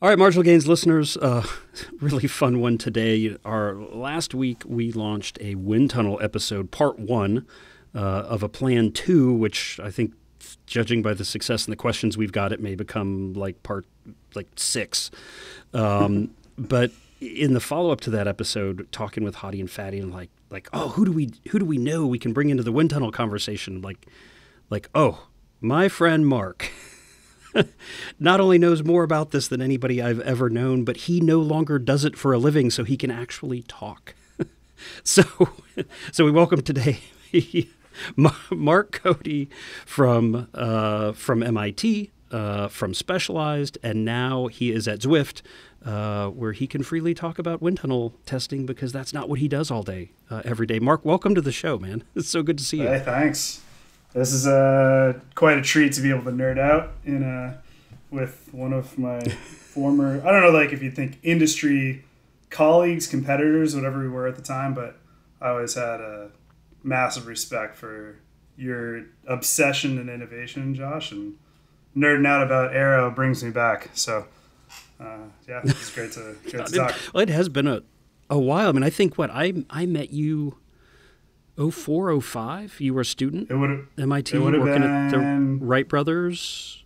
All right, Marginal Gains listeners, really fun one today. Last week we launched a wind tunnel episode, part one of a plan two, which I think, judging by the success and the questions we've got, it may become like part six. But in the follow up to that episode, talking with Hottie and Fatty, and who do we know we can bring into the wind tunnel conversation? My friend Mark. Not only knows more about this than anybody I've ever known, but he no longer does it for a living, so he can actually talk. So we welcome today Mark Cote from MIT, from Specialized, and now he is at Zwift, where he can freely talk about wind tunnel testing because that's not what he does all day, every day. Mark, welcome to the show, man. It's so good to see you. Hey, thanks. This is quite a treat to be able to nerd out with one of my former, I don't know, if you think industry colleagues, competitors, whatever we were at the time, but I always had a massive respect for your obsession and innovation, Josh, and nerding out about Aero brings me back. So, it's great to talk. Well, it has been a while. I mean, I think I met you 04, 05, you were a student at MIT working at the Wright Brothers,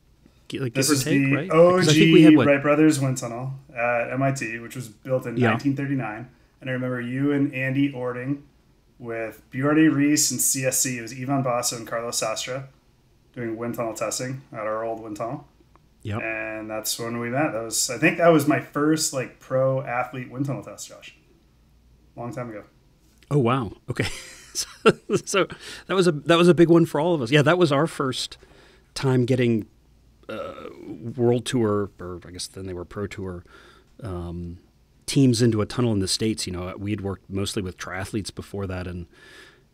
give or take, right? OG I think we had, Wright Brothers wind tunnel at MIT, which was built in 1939. And I remember you and Andy Ording with Bjordy Reese and CSC. It was Ivan Basso and Carlos Sastra doing wind tunnel testing at our old wind tunnel. Yep. And that's when we met. I think that was my first pro athlete wind tunnel test, Josh. Long time ago. Oh, wow. Okay. So that was a big one for all of us. Yeah, that was our first time getting World Tour, or I guess then they were Pro Tour, teams into a tunnel in the States. You know, we had worked mostly with triathletes before that, and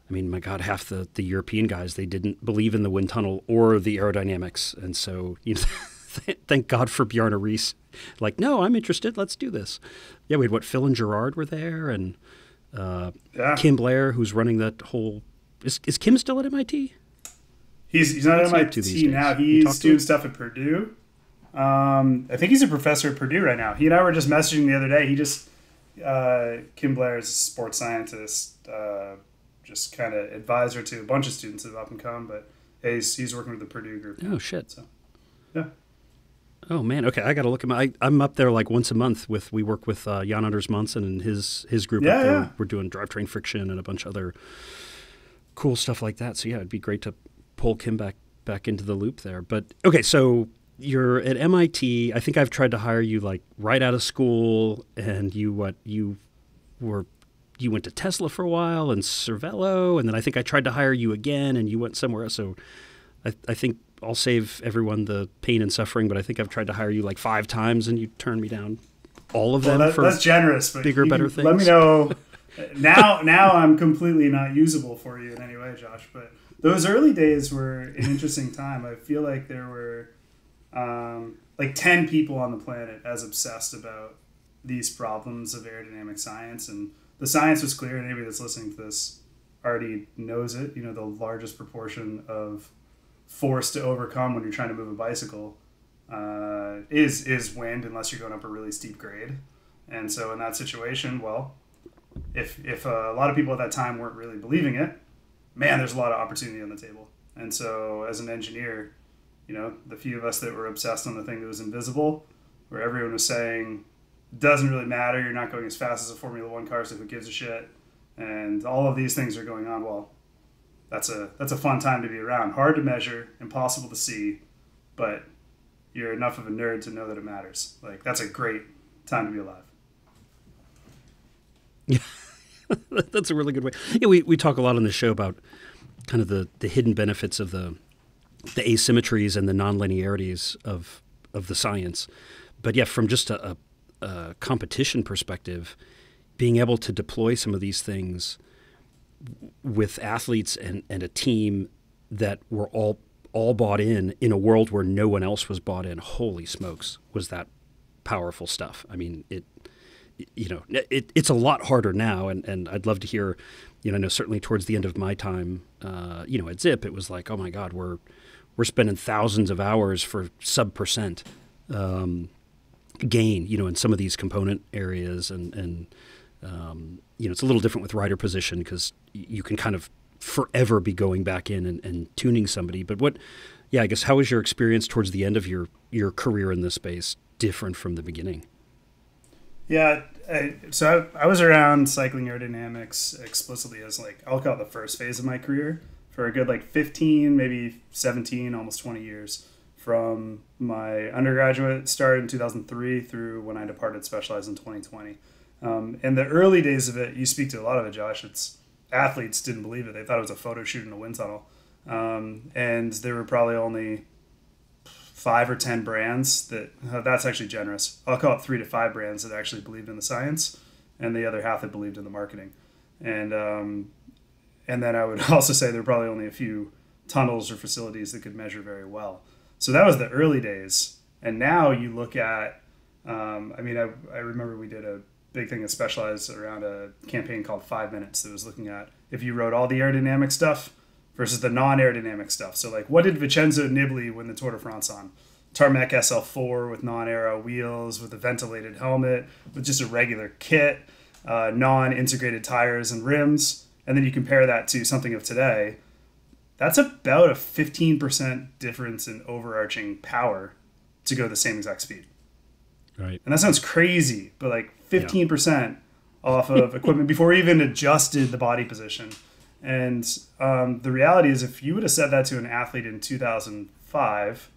I mean, my God, half the European guys, they didn't believe in the wind tunnel or the aerodynamics, and so thank God for Bjarne Riis. No, I'm interested. Let's do this. Yeah, we had Phil and Gerard were there, and Kim Blair, who's running that whole... Is Kim still at MIT? He's not at MIT now. He's doing stuff at Purdue. I think he's a professor at Purdue right now. He and I were just messaging the other day. Kim Blair is a sports scientist, just kind of advisor to a bunch of students that have up and come, but he's working with the Purdue group now. Oh, shit. So, yeah. Oh, man. Okay, I got to look at I'm up there once a month we work with Jan Anders Monson and his group up there. Yeah. We're doing drivetrain friction and a bunch of other cool stuff like that. So, yeah, it'd be great to pull Kim back into the loop there. But, okay, so you're at MIT. I think I've tried to hire you, right out of school, and you went to Tesla for a while and Cervelo, and then I think I tried to hire you again, and you went somewhere else. So I think I'll save everyone the pain and suffering, but I think I've tried to hire you 5 times, and you turned me down all of them. That's generous, but bigger, better things. Let me know. Now I'm completely not usable for you in any way, Josh. But those early days were an interesting time. I feel like there were 10 people on the planet as obsessed about these problems of aerodynamic science, and the science was clear. And anybody that's listening to this already knows it. The largest proportion of force to overcome when you're trying to move a bicycle is wind, unless you're going up a really steep grade. And so in that situation, well, if a lot of people at that time weren't really believing it, man, there's a lot of opportunity on the table. And so as an engineer, the few of us that were obsessed on the thing that was invisible, where everyone was saying, doesn't really matter, you're not going as fast as a Formula One car, so who gives a shit? And all of these things are going on. Well, that's a fun time to be around. Hard to measure, impossible to see, but you're enough of a nerd to know that it matters. That's a great time to be alive. Yeah, that's a really good way. Yeah, we talk a lot on the show about kind of the hidden benefits of the asymmetries and the nonlinearities of the science. But yeah, from just a competition perspective, being able to deploy some of these things with athletes and a team that were all bought in a world where no one else was bought in. Holy smokes, was that powerful stuff. I mean, it's a lot harder now, and I'd love to hear, I know certainly towards the end of my time, at Zip, it was like, oh my God, we're spending thousands of hours for sub %. gain, in some of these component areas, and it's a little different with rider position because you can kind of forever be going back in and tuning somebody. But I guess how was your experience towards the end of your career in this space different from the beginning? Yeah, so I was around cycling aerodynamics explicitly as I'll call it the first phase of my career for a good 15, maybe 17, almost 20 years, from my undergraduate start in 2003 through when I departed Specialized in 2020. In the early days of it, you speak to a lot of it, Josh. Athletes didn't believe it. They thought it was a photo shoot in a wind tunnel. And there were probably only 5 or 10 brands that's actually generous. I'll call it 3 to 5 brands that actually believed in the science, and the other half that believed in the marketing. And then I would also say there were probably only a few tunnels or facilities that could measure very well. So that was the early days. And now you look at, I remember we did a big thing at Specialized around a campaign called 5 Minutes that was looking at if you wrote all the aerodynamic stuff versus the non-aerodynamic stuff. So what did Vincenzo Nibali win the Tour de France on? Tarmac SL4 with non-aero wheels, with a ventilated helmet, with just a regular kit, non-integrated tires and rims. And then you compare that to something of today. That's about a 15% difference in overarching power to go the same exact speed. Right. And that sounds crazy, but 15% off of equipment before we even adjusted the body position. And the reality is, if you would have said that to an athlete in 2005,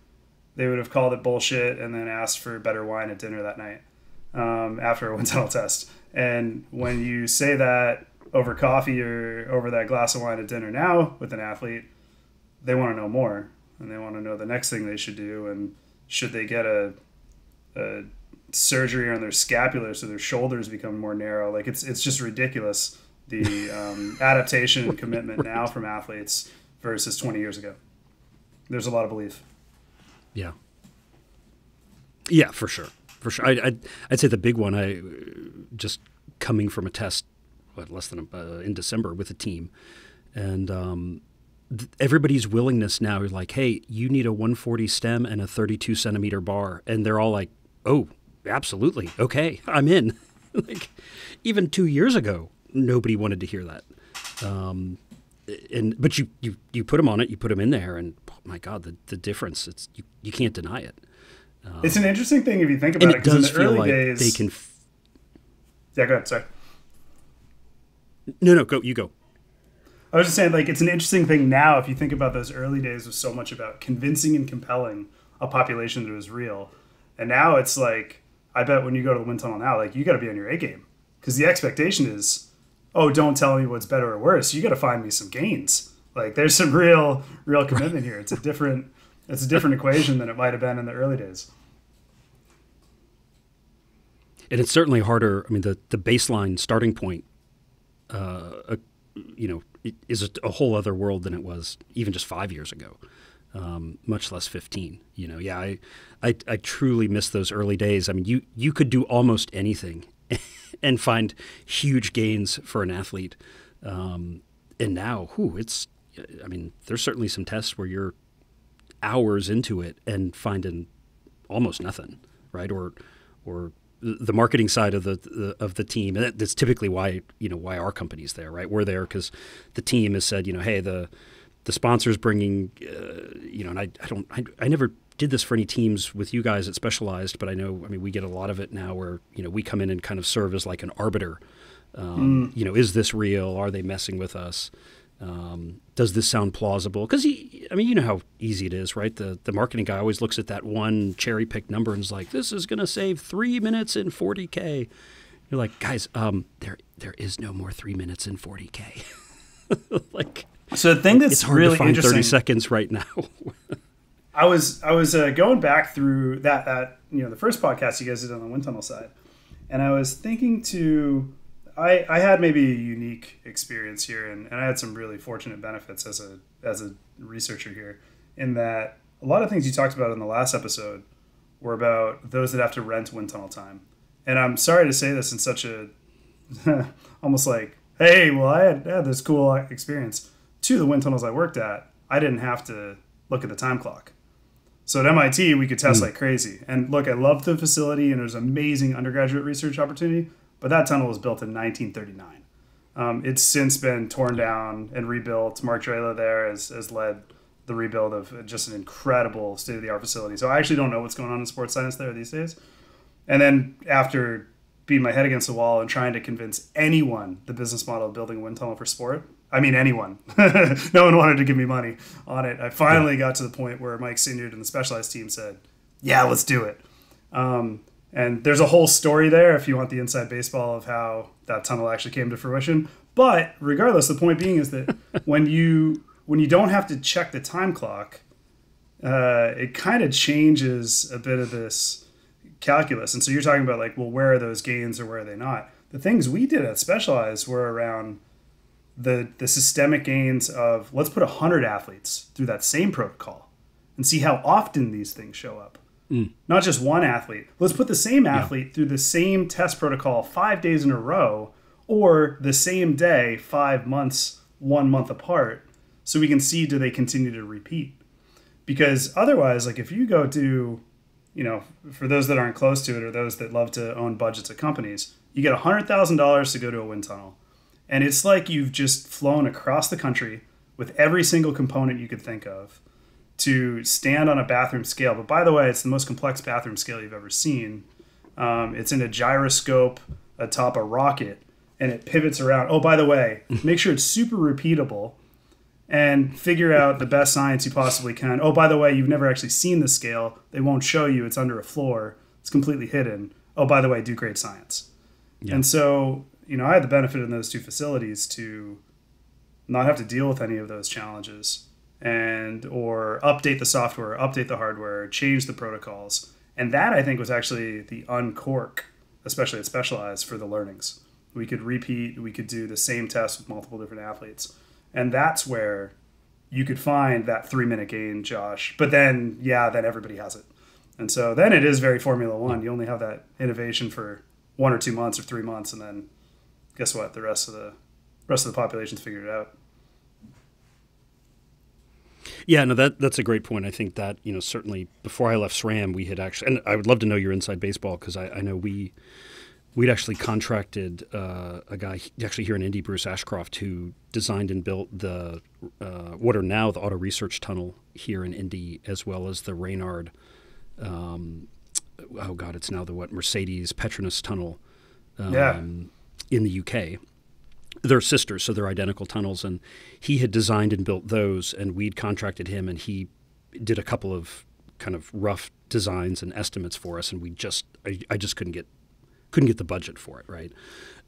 they would have called it bullshit and then asked for better wine at dinner that night after a wind tunnel test. And when you say that over coffee or over that glass of wine at dinner now with an athlete, they want to know more, and they want to know the next thing they should do, and should they get a surgery on their scapula so their shoulders become more narrow. It's just ridiculous, the adaptation and commitment now from athletes versus 20 years ago. There's a lot of belief. Yeah, for sure. I'd say the big one, I just coming from a test less than in December with a team, and everybody's willingness now is hey, you need a 140 stem and a 32 centimeter bar, and they're all like, oh, absolutely, okay, I'm in. Even 2 years ago, nobody wanted to hear that. But you put them on it, you put them in there, and oh my God, the difference, you can't deny it. It's an interesting thing if you think about it, because in the early days they can. Yeah, go ahead. Sorry. No, go. You go. I was just saying, it's an interesting thing now if you think about those early days was so much about convincing and compelling a population that it was real. And now it's I bet when you go to the wind tunnel now, you got to be on your A game, because the expectation is, oh, don't tell me what's better or worse. You got to find me some gains. There's some real commitment here. It's a different equation than it might have been in the early days. And it's certainly harder. I mean, the baseline starting point, is a whole other world than it was even just 5 years ago, much less 15. I truly miss those early days. I mean, you could do almost anything and find huge gains for an athlete. And now, there's certainly some tests where you're hours into it and finding almost nothing, right? Or the marketing side of the team, and that's typically why our company's there, right? We're there because the team has said, hey, the sponsor's bringing, and I never did this for any teams with you guys at Specialized, but we get a lot of it now where we come in and kind of serve as like an arbiter. Is this real? Are they messing with us? Does this sound plausible? Because you know how easy it is, right? The marketing guy always looks at that one cherry picked number and is like, this is going to save 3 minutes in 40K. You're like, guys, there is no more 3 minutes in 40K. So the thing that's it's hard really to find interesting, 30 seconds right now. I was going back through that the first podcast you guys did on the wind tunnel side, and I was thinking I had maybe a unique experience here, and I had some really fortunate benefits as a researcher here, in that a lot of things you talked about in the last episode were about those that have to rent wind tunnel time. And I'm sorry to say this in such a almost like, hey, well, I had this cool experience. 2 of the wind tunnels I worked at, I didn't have to look at the time clock. So at MIT, we could test like crazy. And look, I loved the facility, and it was an amazing undergraduate research opportunity, but that tunnel was built in 1939. It's since been torn down and rebuilt. Mark Drela there has led the rebuild of just an incredible state-of-the-art facility. So I actually don't know what's going on in sports science there these days. And then after beating my head against the wall and trying to convince anyone the business model of building a wind tunnel for sport, I mean anyone, no one wanted to give me money on it. I finally got to the point where Mike Sinyard and the Specialized team said, yeah, let's do it. And there's a whole story there if you want the inside baseball of how that tunnel actually came to fruition. But regardless, the point being is that when you don't have to check the time clock, it kind of changes a bit of this calculus. And so you're talking about like, well, where are those gains or where are they not? The things we did at Specialized were around the systemic gains of let's put 100 athletes through that same protocol and see how often these things show up. Not just one athlete. Let's put the same athlete through the same test protocol 5 days in a row or the same day, 5 months, 1 month apart, so we can see do they continue to repeat. Because otherwise, like if you go to, for those that aren't close to it or those that love to own budgets of companies, you get $100,000 to go to a wind tunnel. And it's like you've just flown across the country with every single component you could think of to stand on a bathroom scale. But by the way, it's the most complex bathroom scale you've ever seen. It's in a gyroscope atop a rocket, and it pivots around. Oh, by the way, make sure it's super repeatable and figure out the best science you possibly can. Oh, by the way, you've never actually seen the scale. They won't show you. It's under a floor. It's completely hidden. Oh, by the way, do great science. Yeah. And so, I had the benefit in those two facilities to not have to deal with any of those challenges or update the software, update the hardware, change the protocols. And that, I think, was actually the uncork, especially at Specialized, for the learnings. We could repeat, we could do the same test with multiple different athletes. And that's where you could find that 3-minute gain, Josh. But then, then everybody has it. And so then it is very Formula One. You only have that innovation for 1 or 2 months or 3 months, and then guess what? The rest of the population's figured it out. Yeah, no, that's a great point. I think that, certainly before I left SRAM, we had actually, and I would love to know your inside baseball because I know we'd actually contracted a guy actually here in Indy, Bruce Ashcroft, who designed and built the what are now the Auto Research Tunnel here in Indy, as well as the Reynard, it's now the Mercedes Petronas Tunnel in the UK. They're sisters, so they're identical tunnels, and he had designed and built those, and we'd contracted him, and he did a couple of kind of rough designs and estimates for us, and I just couldn't get the budget for it, right?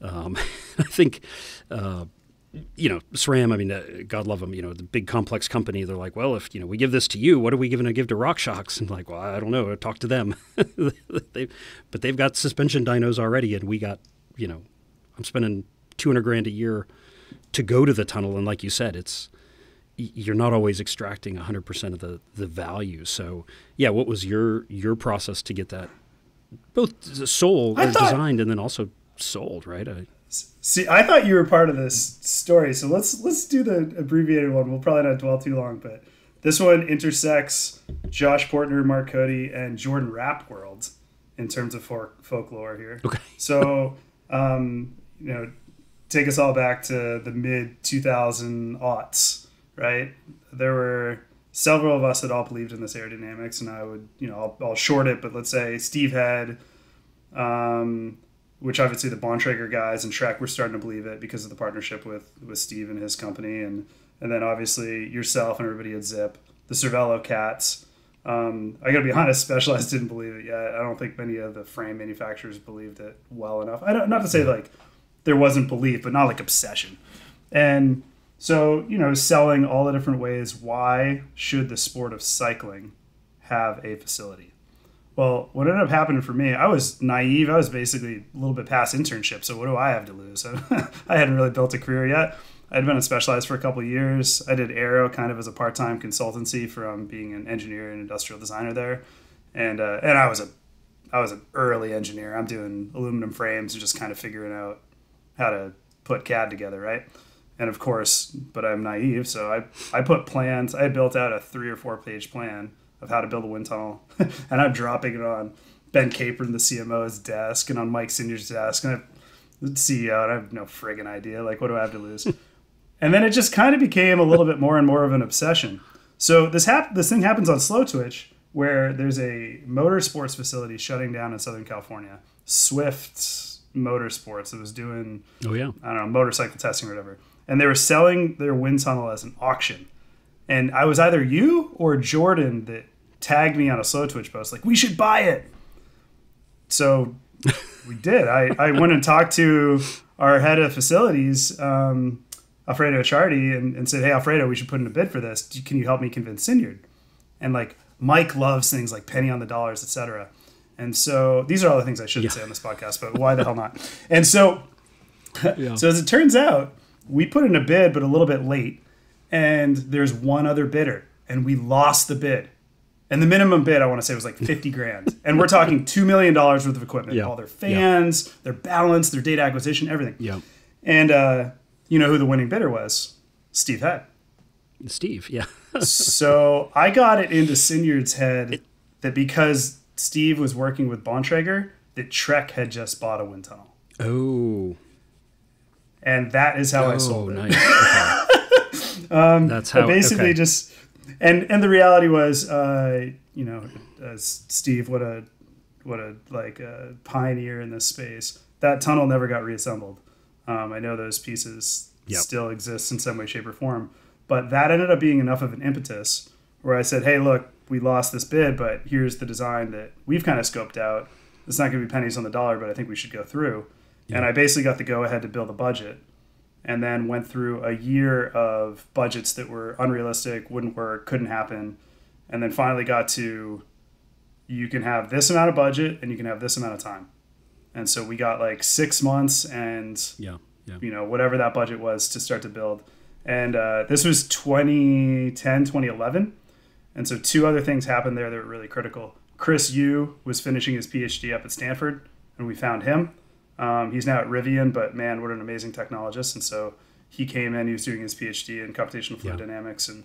I think, SRAM, I mean, God love them, the big complex company, they're like, well, if, we give this to you, what are we going to give to RockShox? And like, well, I don't know, talk to them. But they've got suspension dynos already, and we got, I'm spending $200,000 a year to go to the tunnel, and like you said, you're not always extracting 100% of the value. So, yeah, what was your process to get that both designed and then also sold? Right? See, I thought you were part of this story, so let's do the abbreviated one. We'll probably not dwell too long, but this one intersects Josh Portner, Mark Cote, and Jordan Rapp worlds in terms of folklore here. Okay. So, take us all back to the mid-2000s, right? There were several of us that all believed in this aerodynamics, and I would, I'll short it, but let's say Steve Head, which obviously the Bontrager guys and Shrek were starting to believe it because of the partnership with Steve and his company, and then obviously yourself and everybody at Zip, the Cervelo cats. I gotta be honest, Specialized didn't believe it yet. I don't think many of the frame manufacturers believed it well enough. Not to say like there wasn't belief, but not like obsession. And so, selling all the different ways, why should the sport of cycling have a facility? Well, what ended up happening for me, I was naive. I was basically a little bit past internship, so what do I have to lose? I hadn't really built a career yet. I'd been at Specialized for a couple of years. I did Aero kind of as a part-time consultancy from being an engineer and industrial designer there. And I was an early engineer. I'm doing aluminum frames and just kind of figuring out how to put CAD together, right? And of course, but I'm naive, so I put plans. I built out a 3 or 4 page plan of how to build a wind tunnel. And I'm dropping it on Ben Capron, the CMO's desk, and on Mike Singer's desk, and I'm the CEO, and I have no friggin' idea. Like, what do I have to lose? And then it just kind of became a little bit more and more of an obsession. So this thing happens on Slow Twitch, where there's a motorsports facility shutting down in Southern California. Swift Motorsports. It was doing, I don't know, motorcycle testing or whatever. And they were selling their wind tunnel as an auction. And I was either you or Jordan that tagged me on a Slow Twitch post, like, we should buy it. So we did. I went and talked to our head of facilities, Alfredo Achardi, and said, hey, Alfredo, we should put in a bid for this. Can you help me convince Sinyard? And like, Mike loves things like penny on the dollars, etc. And so these are all the things I shouldn't say on this podcast, but why the hell not? And so, so as it turns out, we put in a bid, but a little bit late. And there's one other bidder, and we lost the bid. And the minimum bid, I want to say, was like 50 grand. And we're talking $2 million worth of equipment. All their fans, their balance, their data acquisition, everything. And you know who the winning bidder was? Steve Head. Steve, yeah. So I got it into Sinyard's head that because Steve was working with Bontrager, that Trek had just bought a wind tunnel. Oh. And that is how I sold it. Nice. Okay. That's how. Basically, just and the reality was, you know, Steve, what a like a pioneer in this space. That tunnel never got reassembled. I know those pieces still exist in some way, shape, or form. But that ended up being enough of an impetus where I said, hey, look, we lost this bid, but here's the design that we've kind of scoped out. It's not going to be pennies on the dollar, but I think we should go through. And I basically got the go-ahead to build a budget, and then went through a year of budgets that were unrealistic, wouldn't work, couldn't happen, and then finally got to, you can have this amount of budget and you can have this amount of time. And so we got like 6 months and, you know, whatever that budget was to start to build. And this was 2010, 2011. And so two other things happened there that were really critical. Chris Yu was finishing his PhD up at Stanford, and we found him. He's now at Rivian, but man, what an amazing technologist. And so he came in, he was doing his PhD in computational fluid dynamics, and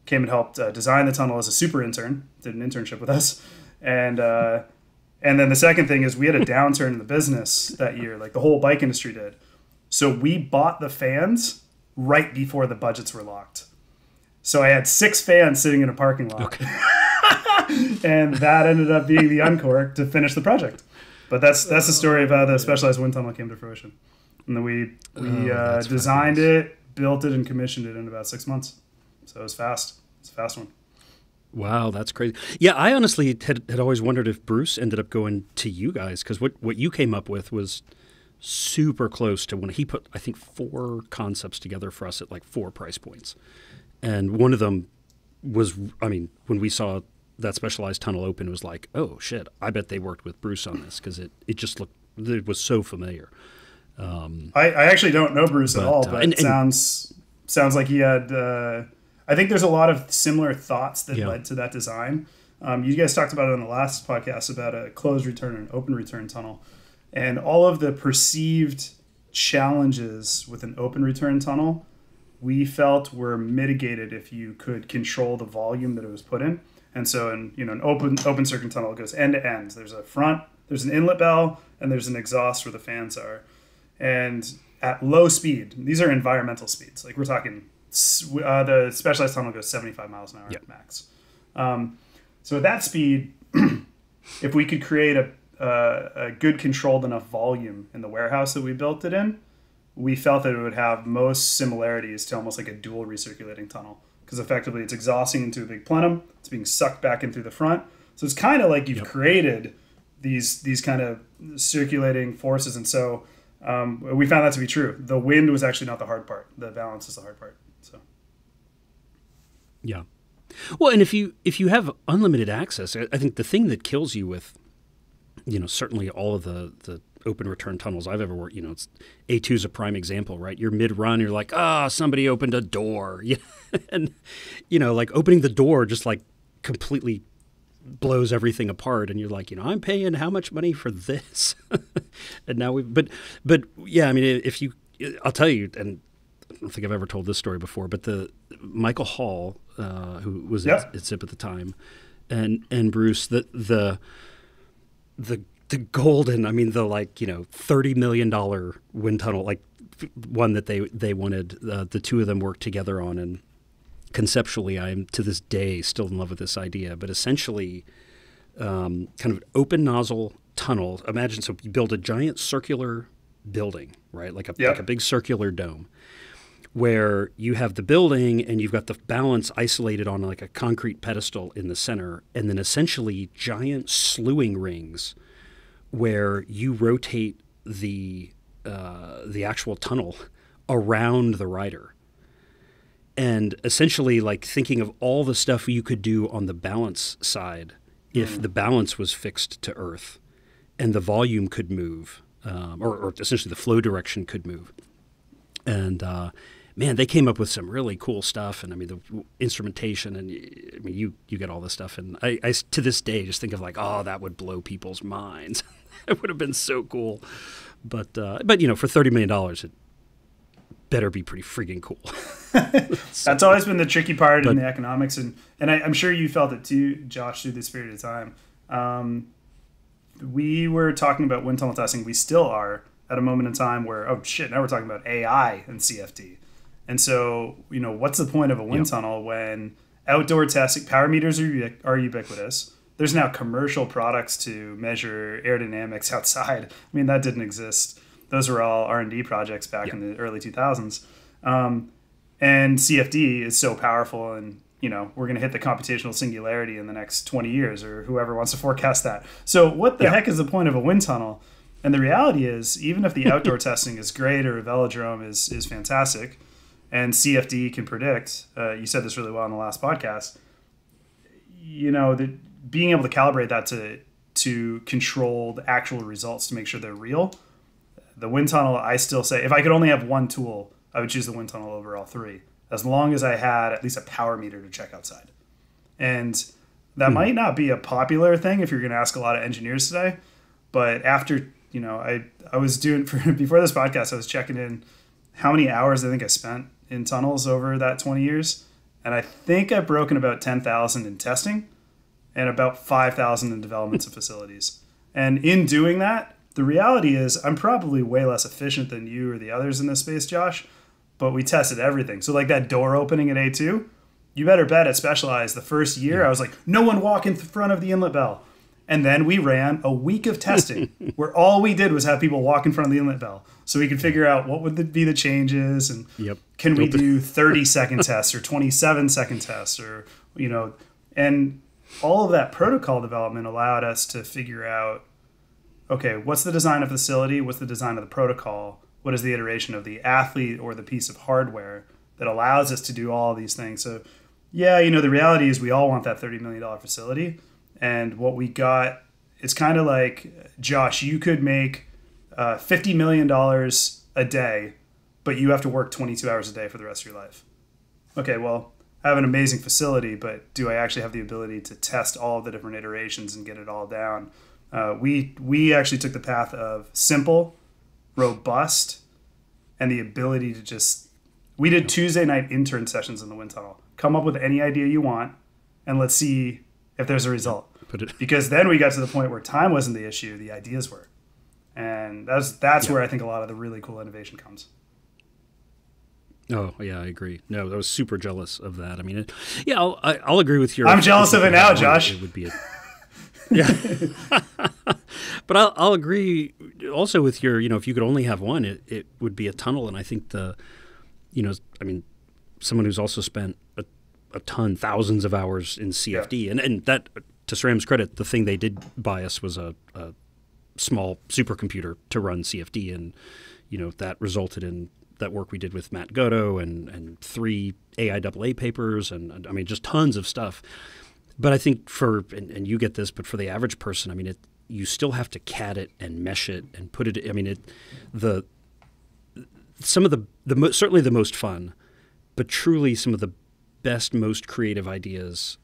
came and helped design the tunnel as a super intern, did an internship with us. And then the second thing is we had a downturn in the business that year, like the whole bike industry did. So we bought the fans right before the budgets were locked. So I had 6 fans sitting in a parking lot. Okay. And that ended up being the uncork to finish the project. But that's the story of how the specialized wind tunnel came to fruition. And then we designed it, built it, and commissioned it in about 6 months. So it was fast. It's a fast one. Wow, that's crazy. Yeah, I honestly had always wondered if Bruce ended up going to you guys, because what you came up with was super close to when he put, I think, 4 concepts together for us at like 4 price points. And one of them was, I mean, when we saw that specialized tunnel open, it was like, oh shit, I bet they worked with Bruce on this, because it just looked, it was so familiar. I actually don't know Bruce at all, but it sounds like he had, I think there's a lot of similar thoughts that led to that design. You guys talked about it on the last podcast about a closed return and open return tunnel. And all of the perceived challenges with an open return tunnel, we felt were mitigated if you could control the volume that it was put in. And so in an open circuit tunnel, it goes end to end. There's a front, there's an inlet bell, and there's an exhaust where the fans are. And at low speed, these are environmental speeds. Like we're talking, the specialized tunnel goes 75 miles an hour max. So at that speed, if we could create a good controlled enough volume in the warehouse that we built it in, we felt that it would have most similarities to almost like a dual recirculating tunnel, because effectively it's exhausting into a big plenum, it's being sucked back in through the front. So it's kind of like you've created these kind of circulating forces. And so we found that to be true. The wind was actually not the hard part. The balance is the hard part. So yeah. Well, and if you have unlimited access, I think the thing that kills you with, certainly all of the open return tunnels I've ever worked, it's A2 is a prime example, right? You're mid-run, you're like, somebody opened a door. And, like opening the door just like completely blows everything apart. And you're like, I'm paying how much money for this? And now but yeah, I mean, I'll tell you, and I don't think I've ever told this story before, but the Michael Hall, who was at ZIP at the time, and Bruce, the golden, I mean, the $30 million wind tunnel, like one that they wanted, the two of them worked together on. And conceptually, I am to this day still in love with this idea. But essentially, kind of an open nozzle tunnel. Imagine, so you build a giant circular building, right? Like a big circular dome, where you have the building and you've got the balance isolated on like a concrete pedestal in the center, and then essentially giant slewing rings where you rotate the actual tunnel around the rider. And essentially, like, thinking of all the stuff you could do on the balance side if the balance was fixed to earth and the volume could move, or essentially the flow direction could move. And man, they came up with some really cool stuff. And I mean, the instrumentation, and I mean, you get all this stuff. And I to this day just think of like, oh, that would blow people's minds. It would have been so cool. But for $30 million, it better be pretty freaking cool. That's always been the tricky part in the economics. And I'm sure you felt it too, Josh, through this period of time. We were talking about wind tunnel testing. We still are at a moment in time where, oh shit, now we're talking about AI and CFD. And so, what's the point of a wind tunnel when outdoor testing, power meters are ubiquitous. There's now commercial products to measure aerodynamics outside. I mean, that didn't exist. Those were all R&D projects back in the early 2000s. And CFD is so powerful, and we're going to hit the computational singularity in the next 20 years, or whoever wants to forecast that. So what the heck is the point of a wind tunnel? And the reality is, even if the outdoor testing is great, or a velodrome is fantastic, and CFD can predict, you said this really well in the last podcast, being able to calibrate that to control the actual results to make sure they're real. The wind tunnel, I still say, if I could only have one tool, I would choose the wind tunnel over all three, as long as I had at least a power meter to check outside. And that might not be a popular thing if you're going to ask a lot of engineers today, but after, I was doing, before this podcast, I was checking in how many hours I think I spent in tunnels over that 20 years. And I think I've broken about 10,000 in testing and about 5,000 in developments of facilities. And in doing that, the reality is I'm probably way less efficient than you or the others in this space, Josh, but we tested everything. So like that door opening at A2, you better bet at Specialized the first year, I was like, no one walk in front of the inlet bell. And then we ran a week of testing where all we did was have people walk in front of the inlet bell so we could figure out what would be the changes, and can we do 30-second tests or 27-second tests, or, and all of that protocol development allowed us to figure out, okay, what's the design of the facility? What's the design of the protocol? What is the iteration of the athlete or the piece of hardware that allows us to do all of these things? So, the reality is we all want that $30 million facility. And what we got, it's kind of like, Josh, you could make $50 million a day, but you have to work 22 hours a day for the rest of your life. Okay, well, I have an amazing facility, but do I actually have the ability to test all of the different iterations and get it all down? We actually took the path of simple, robust, and the ability to just... We did Tuesday night intern sessions in the wind tunnel. Come up with any idea you want, and let's see if there's a result. Because then we got to the point where time wasn't the issue, the ideas were. And that's where I think a lot of the really cool innovation comes. Oh, yeah, I agree. No, I was super jealous of that. I mean, I'll agree with your... I'm jealous of it now, Josh. It would be yeah. But I'll agree also with your, if you could only have one, it would be a tunnel. And I think someone who's also spent a ton, thousands of hours in CFD, and that, to SRAM's credit, the thing they did buy us was a small supercomputer to run CFD, and that resulted in that work we did with Matt Godot and 3 AIAA papers, and I mean just tons of stuff. But I think and you get this, but for the average person, I mean, you still have to CAD it and mesh it and put it. I mean, some of the certainly the most fun, but truly some of the best, most creative ideas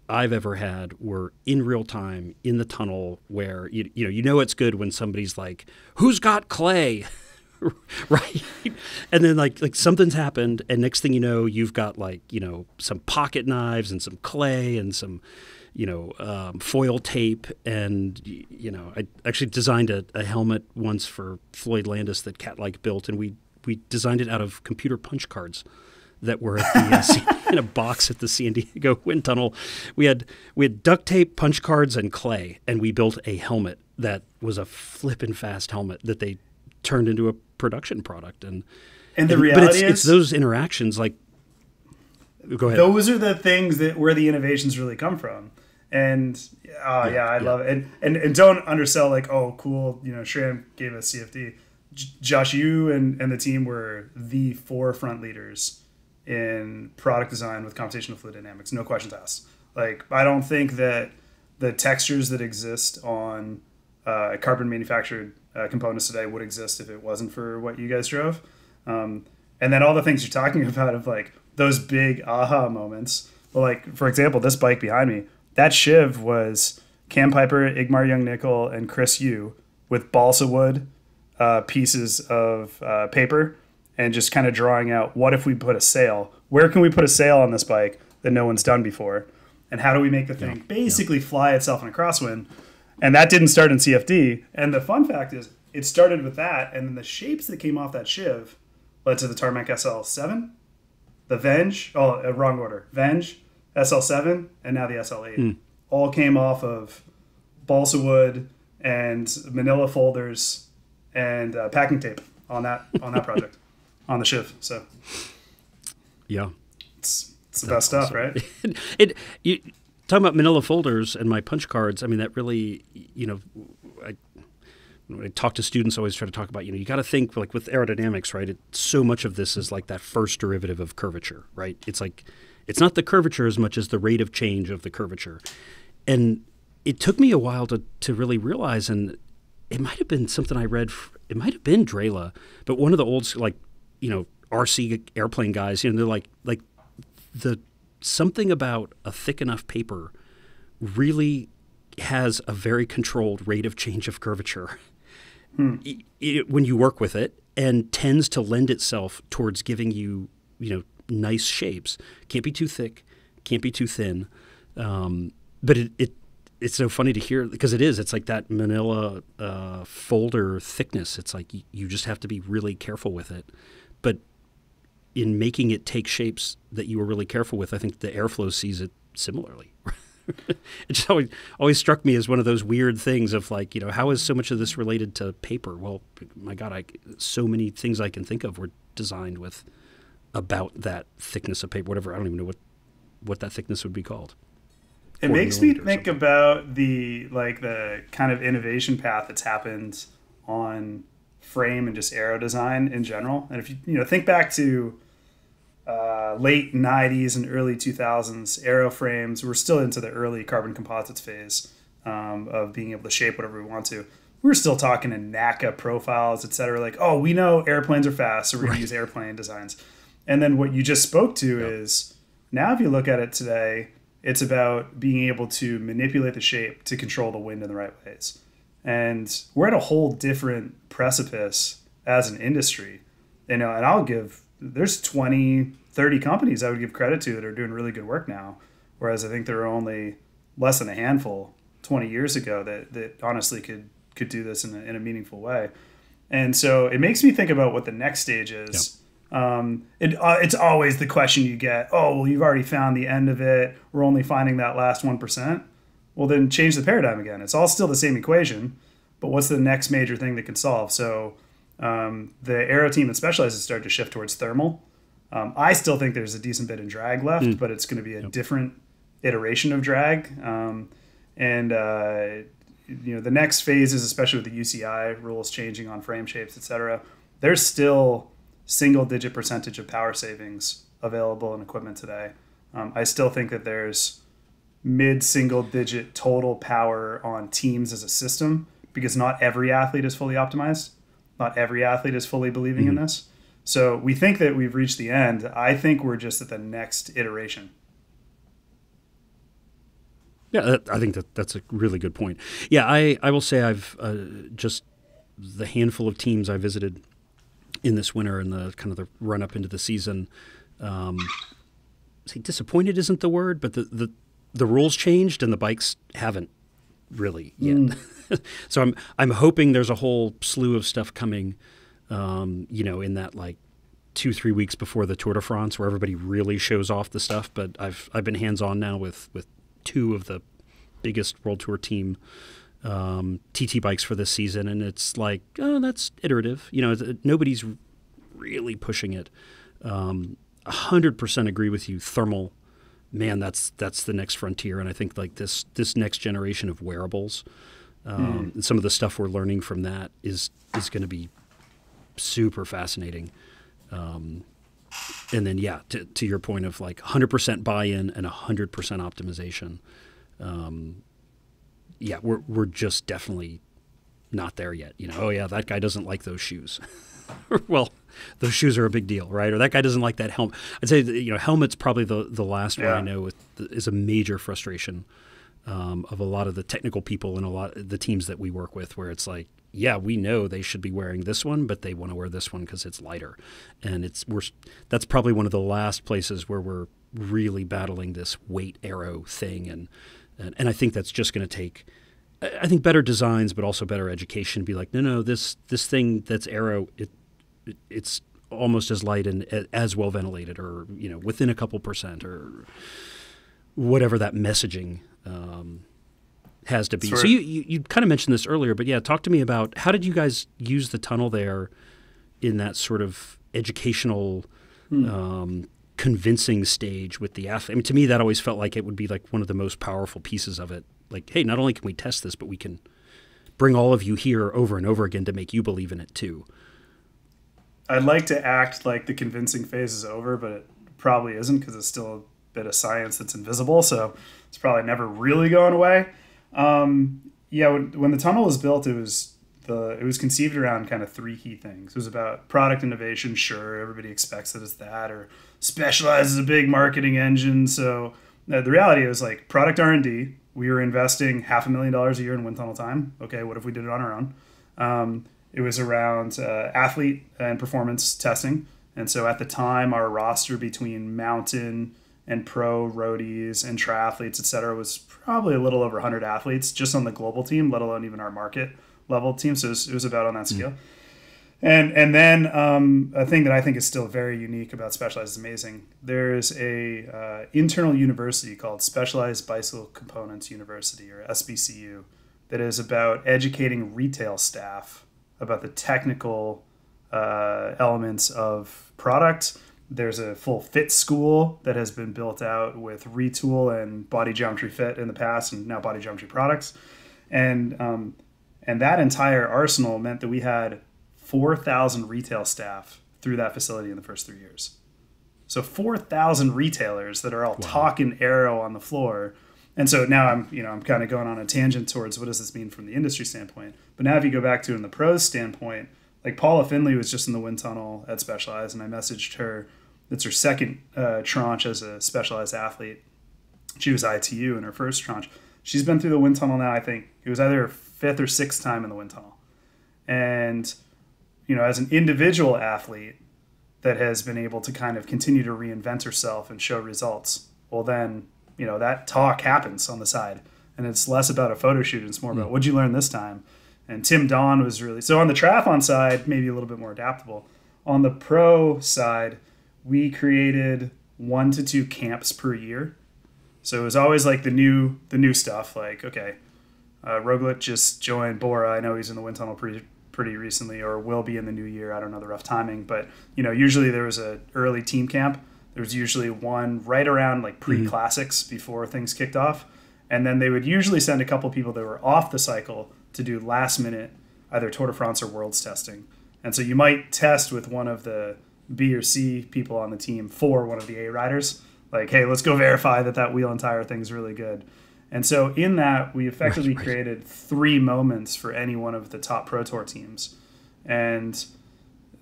I've ever had were in real time in the tunnel, where it's good when somebody's like, "Who's got clay?" Right? And then like something's happened, and next thing you know, you've got some pocket knives and some clay and some foil tape, and I actually designed a helmet once for Floyd Landis that Cat-like built, and we designed it out of computer punch cards that were at the, in a box at the San Diego wind tunnel. We had duct tape, punch cards, and clay, and we built a helmet that was a flippin' fast helmet that they turned into a production product. And the reality is, it's those interactions. Like, go ahead. Those are the things where the innovations really come from. And I love it. And don't undersell like, oh, cool, SRAM gave us CFD. Josh, you and the team were the forefront leaders in product design with computational fluid dynamics. No questions asked. Like, I don't think that the textures that exist on carbon manufactured components today would exist if it wasn't for what you guys drove. And then all the things you're talking about of like those big aha moments. Well, like, for example, this bike behind me, that shiv was Cam Piper, Igmar Young Nickel, and Chris Yu with balsa wood pieces of paper and just kind of drawing out, what if we put a sail? Where can we put a sail on this bike that no one's done before? And how do we make the thing basically fly itself in a crosswind? And that didn't start in CFD. And the fun fact is, it started with that, and then the shapes that came off that shiv led to the Tarmac SL7, the Venge, wrong order, Venge, SL7, and now the SL8. All came off of balsa wood and manila folders and packing tape on that project, on the shiv. So, yeah, it's the best stuff, right? You talking about manila folders and my punch cards. I mean, that really, when I talk to students, I always try to talk about, you got to think like with aerodynamics, right? So much of this is like that first derivative of curvature, right? It's like, it's not the curvature as much as the rate of change of the curvature. And it took me a while to really realize, and it might have been something I read, it might have been Drela, but one of the old, RC airplane guys, they're like something about a thick enough paper really has a very controlled rate of change of curvature when you work with it, and tends to lend itself towards giving you, nice shapes. Can't be too thick, can't be too thin. But it's so funny to hear, because it's like that manila folder thickness. It's like you just have to be really careful with it. But in making it take shapes that you were really careful with, I think the airflow sees it similarly. It just always struck me as one of those weird things of like, how is so much of this related to paper? Well, my God, so many things I can think of were designed with about that thickness of paper, whatever. I don't even know what that thickness would be called. It makes me think about the kind of innovation path that's happened on frame and just aero design in general. And if you think back to late 90s and early 2000s, aero frames, we're still into the early carbon composites phase of being able to shape whatever we want to. We're still talking in NACA profiles, et cetera. Like, oh, we know airplanes are fast, so we're going to use airplane designs. And then what you just spoke to is, now if you look at it today, it's about being able to manipulate the shape to control the wind in the right ways. And we're at a whole different precipice as an industry. And there's 20, 30 companies I would give credit to that are doing really good work now. Whereas I think there were only less than a handful 20 years ago that honestly could do this in a meaningful way. And so it makes me think about what the next stage is. It's always the question you get, oh, well, you've already found the end of it. We're only finding that last 1%. Well, then change the paradigm again. It's all still the same equation, but what's the next major thing that can solve? So the aero team that specializes started to shift towards thermal. I still think there's a decent bit in drag left, but it's going to be a different iteration of drag. The next phases, especially with the UCI rules changing on frame shapes, et cetera, there's still single-digit percentage of power savings available in equipment today. I still think that there's mid-single-digit total power on teams as a system, because not every athlete is fully optimized. Not every athlete is fully believing in this. So we think that we've reached the end. I think we're just at the next iteration. Yeah, I think that's a really good point. Yeah, I will say I've just the handful of teams I visited in this winter and the kind of the run up into the season. Say disappointed isn't the word, but the rules changed and the bikes haven't really yet. So I'm hoping there's a whole slew of stuff coming, in that like 2-3 weeks before the Tour de France, where everybody really shows off the stuff. But I've been hands on now with two of the biggest World Tour team TT bikes for this season, and it's like, oh, that's iterative. Nobody's really pushing it. 100% agree with you. Thermal, man, that's the next frontier, and I think like this next generation of wearables, and some of the stuff we're learning from that is going to be super fascinating. And then to your point of like 100% buy-in and 100% optimization. We're just definitely not there yet. Oh yeah, that guy doesn't like those shoes. Well, those shoes are a big deal, right? Or that guy doesn't like that helmet. I'd say helmet's probably the last one I know is a major frustration of a lot of the technical people and a lot of the teams that we work with, where it's like, yeah, we know they should be wearing this one, but they want to wear this one because it's lighter, and that's probably one of the last places where we're really battling this weight aero thing, and I think that's just going to take, I think, better designs, but also better education. Be like, no, this thing that's aero, it's almost as light and as well ventilated, or within a couple percent, or whatever that messaging has to be. So you kind of mentioned this earlier, but talk to me about how did you guys use the tunnel there in that sort of educational, convincing stage with the athlete. I mean, to me, that always felt like it would be like one of the most powerful pieces of it. Like, hey, not only can we test this, but we can bring all of you here over and over again to make you believe in it too. I'd like to act like the convincing phase is over, but it probably isn't, because it's still a bit of science that's invisible. So it's probably never really going away. When the tunnel was built, it was conceived around kind of three key things. It was about product innovation. Sure, everybody expects that it's that, or Specialized is a big marketing engine. So the reality is like product R&D. We were investing $500,000 a year in wind tunnel time. Okay, what if we did it on our own? It was around athlete and performance testing. And so at the time, our roster between mountain and pro roadies and triathletes, et cetera, was probably a little over 100 athletes just on the global team, let alone even our market level team. So it was about on that scale. And then a thing that I think is still very unique about Specialized is amazing. There's a internal university called Specialized Bicycle Components University, or SBCU, that is about educating retail staff about the technical elements of product. There's a full fit school that has been built out with Retool and Body Geometry Fit in the past, and now Body Geometry Products. And that entire arsenal meant that we had 4,000 retail staff through that facility in the first 3 years. So 4,000 retailers that are all talking aero on the floor. And so now I'm kind of going on a tangent towards what does this mean from the industry standpoint. But now if you go back to it in the pros standpoint, like Paula Finley was just in the wind tunnel at Specialized, and I messaged her. It's her second tranche as a Specialized athlete. She was ITU in her first tranche. She's been through the wind tunnel now. I think it was either her fifth or sixth time in the wind tunnel. And as an individual athlete that has been able to kind of continue to reinvent herself and show results, well then, that talk happens on the side. And it's less about a photo shoot and it's more about what'd you learn this time? And Tim Don was really... So on the triathlon side, maybe a little bit more adaptable. On the pro side, we created 1 to 2 camps per year. So it was always like the new stuff. Like, okay, Roglic just joined Bora. I know he's in the wind tunnel pretty recently, or will be in the new year. I don't know the rough timing, but usually there was a early team camp. There was usually one right around like pre-classics before things kicked off, and then they would usually send a couple people that were off the cycle to do last minute either Tour de France or Worlds testing. And so you might test with one of the B or C people on the team for one of the A riders, like, hey, let's go verify that wheel and tire thing's really good. And so in that, we effectively created 3 moments for any one of the top Pro Tour teams. And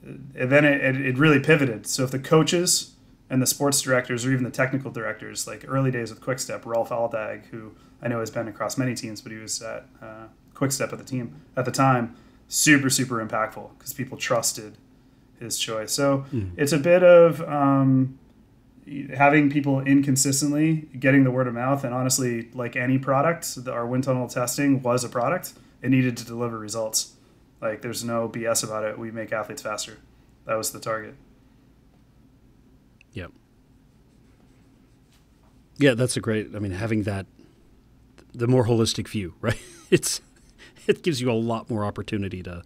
then it really pivoted. So if the coaches and the sports directors, or even the technical directors, like early days with Quickstep, Rolf Aldag, who I know has been across many teams, but he was at Quickstep at the time, super, super impactful because people trusted his choice. So it's a bit of... having people in consistently, getting the word of mouth, and honestly, like any product, our wind tunnel testing was a product. It needed to deliver results. Like, there's no BS about it. We make athletes faster. That was the target. Yeah. Yeah, that's a great, I mean, having that, the more holistic view, right? It gives you a lot more opportunity to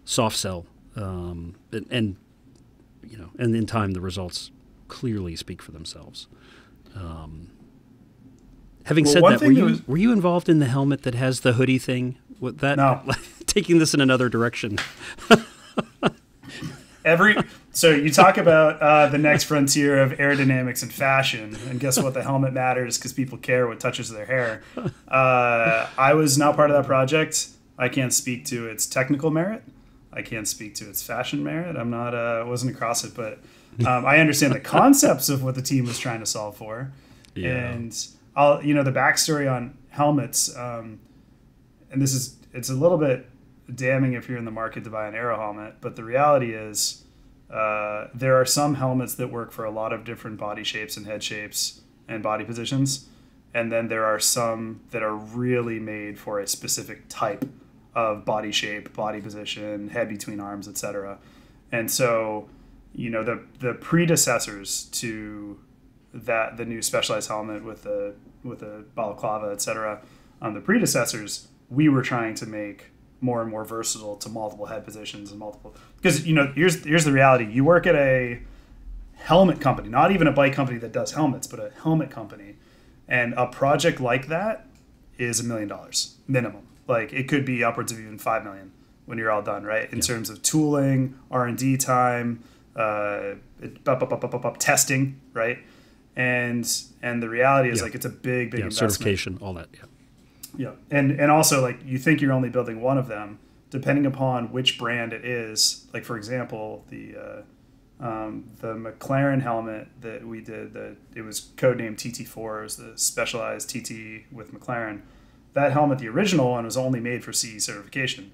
soft sell. And you know, and in time, the results clearly speak for themselves. Having said that, were you involved in the helmet that has the hoodie thing? With that, no. Taking this in another direction. So you talk about the next frontier of aerodynamics and fashion, and guess what? The helmet matters because people care what touches their hair. I was not part of that project. I can't speak to its technical merit. I can't speak to its fashion merit. I'm not wasn't across it, but I understand the concepts of what the team was trying to solve for. Yeah. And the backstory on helmets, and it's a little bit damning if you're in the market to buy an Aero helmet, but the reality is there are some helmets that work for a lot of different body shapes and head shapes and body positions, and then there are some that are really made for a specific type of body shape, body position, head between arms, etc. And so, the predecessors to that, the new Specialized helmet with the balaclava, etc. The predecessors, we were trying to make more and more versatile to multiple head positions and multiple, because here's the reality. You work at a helmet company, not even a bike company that does helmets, but a helmet company, and a project like that is $1 million minimum. Like, it could be upwards of even $5 million when you're all done, right? In terms of tooling, R&D time, testing, right? And the reality is, like, it's a big investment. Certification, all that, Yeah, and also, like, you think you're only building one of them, depending upon which brand it is. Like, for example, the McLaren helmet that we did, it was codenamed TT4, it was the Specialized TT with McLaren. That helmet, the original one, was only made for CE certification.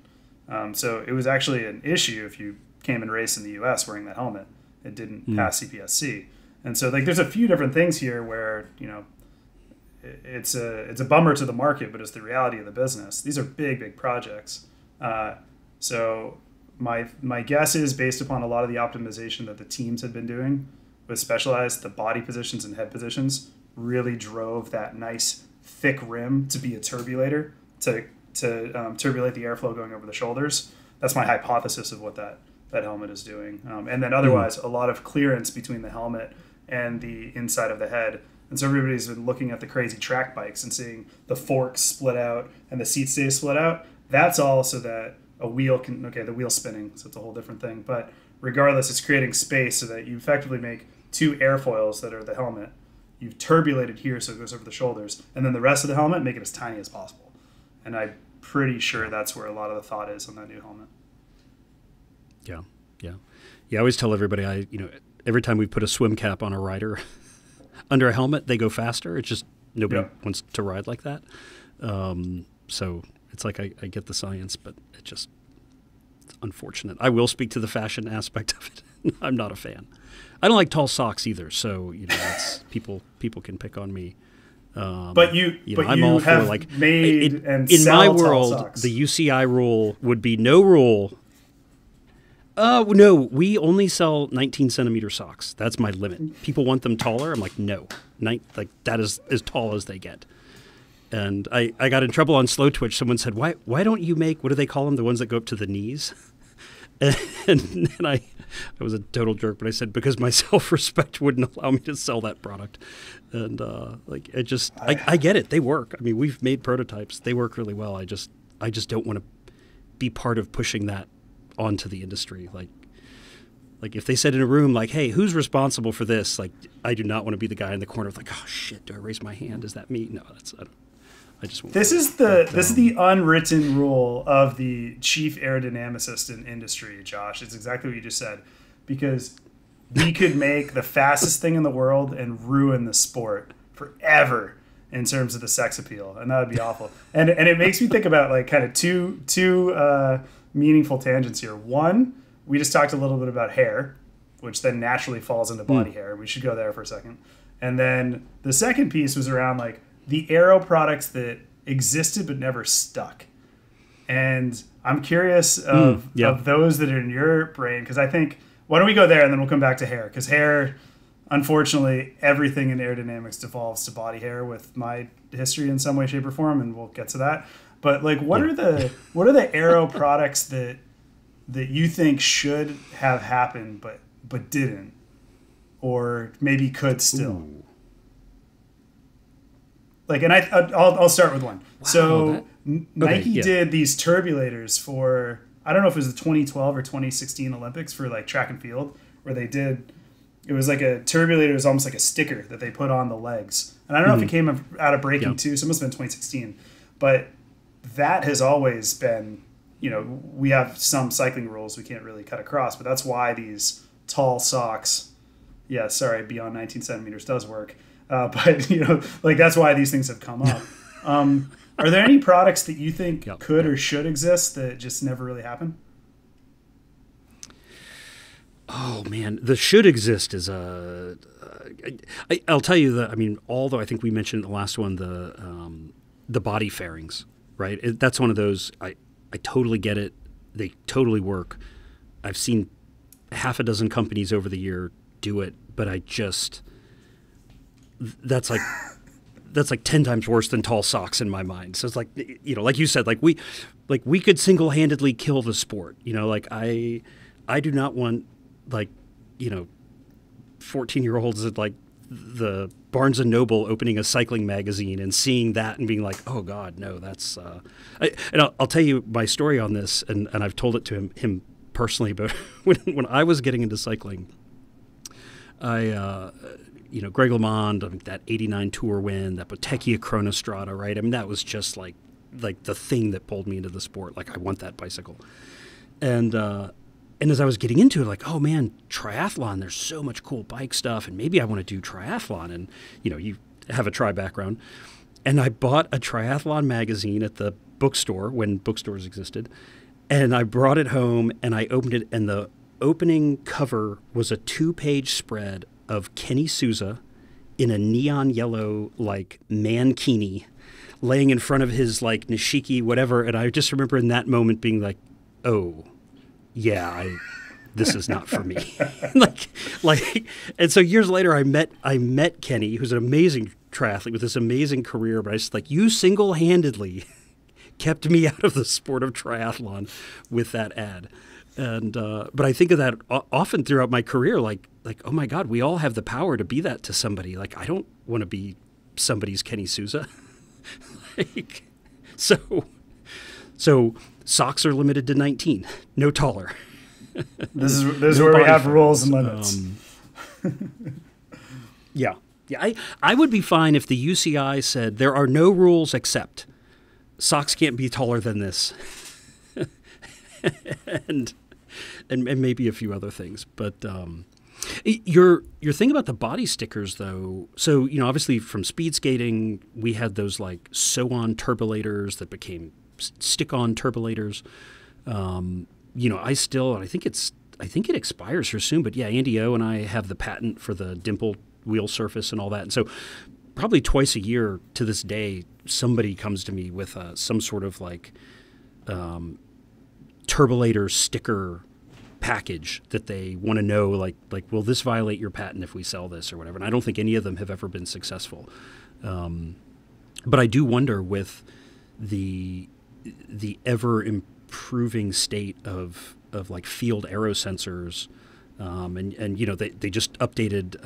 So it was actually an issue if you came and raced in the US wearing that helmet. It didn't pass CPSC. And so, like, there's a few different things here where, it's a bummer to the market, but it's the reality of the business. These are big projects. So my guess is, based upon a lot of the optimization that the teams had been doing with Specialized, the body positions and head positions really drove that nice thick rim to be a turbulator, to turbulate the airflow going over the shoulders. That's my hypothesis of what that helmet is doing. And then otherwise, a lot of clearance between the helmet and the inside of the head. And so everybody's been looking at the crazy track bikes and seeing the forks split out and the seat stays split out. That's all so that a wheel can, the wheel's spinning, so it's a whole different thing. But regardless, it's creating space so that you effectively make two airfoils that are the helmet. You've turbulated here so it goes over the shoulders. And then the rest of the helmet, make it as tiny as possible. And I'm pretty sure that's where a lot of the thought is on that new helmet. Yeah. I always tell everybody, every time we put a swim cap on a rider under a helmet, they go faster. It's just nobody wants to ride like that. So it's like I get the science, but it's unfortunate. I will speak to the fashion aspect of it. I'm not a fan. I don't like tall socks either. So that's, people can pick on me. I'm all have for, like, made in my world, the UCI rule would be no rule. No, we only sell 19 centimeter socks. That's my limit. People want them taller. I'm like, no, that is as tall as they get. And I got in trouble on Slow Twitch. Someone said, why don't you make, what do they call them? The ones that go up to the knees? And I was a total jerk, but I said, because my self-respect wouldn't allow me to sell that product. And I get it. They work. I mean, we've made prototypes. They work really well. I just don't want to be part of pushing that onto the industry. Like if they said in a room, like, hey, who's responsible for this? Like, I do not want to be the guy in the corner of, like, oh shit, do I raise my hand? Is that me? No, I just won't. This is the unwritten rule of the chief aerodynamicist in industry, Josh. It's exactly what you just said, because we could make the fastest thing in the world and ruin the sport forever in terms of the sex appeal, and that would be awful. And it makes me think about, like, kind of two meaningful tangents here. One, we just talked a little bit about hair, which then naturally falls into body hair. We should go there for a second. And then the second piece was around like the Aero products that existed but never stuck. And I'm curious of those that are in your brain, because I think, why don't we go there and then we'll come back to hair? Because hair, unfortunately, everything in aerodynamics devolves to body hair with my history in some way, shape, or form, and we'll get to that. But like, what are the Aero products that you think should have happened but didn't, or maybe could still? Ooh. Like, and I'll start with one. Wow, so Nike did these turbulators for, I don't know if it was the 2012 or 2016 Olympics for like track and field, where they did, it was like a turbulator. It was almost like a sticker that they put on the legs. And I don't know if it came out of breaking too, so it must have been 2016. But that has always been, you know, we have some cycling rules we can't really cut across, but that's why these tall socks, beyond 19 centimeters does work. But, you know, like that's why these things have come up. Are there any products that you think could or should exist that just never really happened? Oh, man, the should exist is I'll tell you that, I mean, although I think we mentioned in the last one, the body fairings, right? That's one of those, I totally get it. They totally work. I've seen half a dozen companies over the year do it, but that's like 10 times worse than tall socks in my mind. So it's like, you know, like you said, like we could single-handedly kill the sport. You know, like I do not want, like, you know, 14-year-olds at like the Barnes and Noble opening a cycling magazine and seeing that and being like, oh God, no, that's, I'll tell you my story on this, and I've told it to him personally, but when I was getting into cycling, you know, Greg LeMond, I mean, that 89 Tour win, that Bottecchia Chronostrada, right? I mean, that was just like the thing that pulled me into the sport. Like, I want that bicycle. And as I was getting into it, like, oh man, triathlon, there's so much cool bike stuff, and maybe I want to do triathlon. And, you know, you have a tri background. And I bought a triathlon magazine at the bookstore when bookstores existed. And I brought it home and I opened it, and the opening cover was a 2-page spread of Kenny Souza in a neon yellow, like, mankini laying in front of his, like, Nishiki, whatever. And I just remember in that moment being like, oh, yeah, this is not for me. like, and so years later, I met Kenny, who's an amazing triathlete with this amazing career. But I just like, you single-handedly kept me out of the sport of triathlon with that ad. And but I think of that often throughout my career, like, oh my God, we all have the power to be that to somebody. Like, I don't want to be somebody's Kenny Souza. Like, so socks are limited to 19, no taller. This is where we have rules and limits. Yeah. I would be fine if the UCI said there are no rules except socks can't be taller than this. and maybe a few other things. But your thing about the body stickers, though, so, you know, obviously from speed skating, we had those like sew-on turbulators that became stick-on turbulators. You know, I think it expires here soon, but yeah, Andy O and I have the patent for the dimple wheel surface and all that. And so probably twice a year to this day, somebody comes to me with some sort of like turbulator sticker package that they want to know, like, will this violate your patent if we sell this or whatever? And I don't think any of them have ever been successful. But I do wonder with the ever improving state of like field aero sensors, and you know, they just updated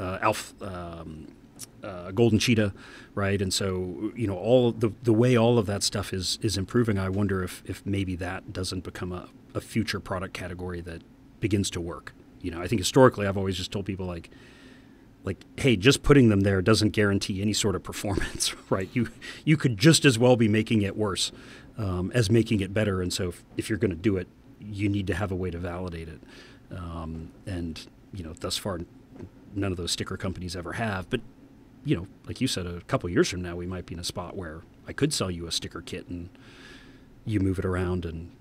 Golden Cheetah, right? And so, you know, all the way all of that stuff is improving, I wonder if maybe that doesn't become a future product category that begins to work. You know, I think historically I've always just told people like, hey, just putting them there doesn't guarantee any sort of performance, right? You could just as well be making it worse as making it better. And so if you're going to do it, you need to have a way to validate it. And, you know, thus far, none of those sticker companies ever have. But, you know, like you said, a couple of years from now, we might be in a spot where I could sell you a sticker kit and you move it around and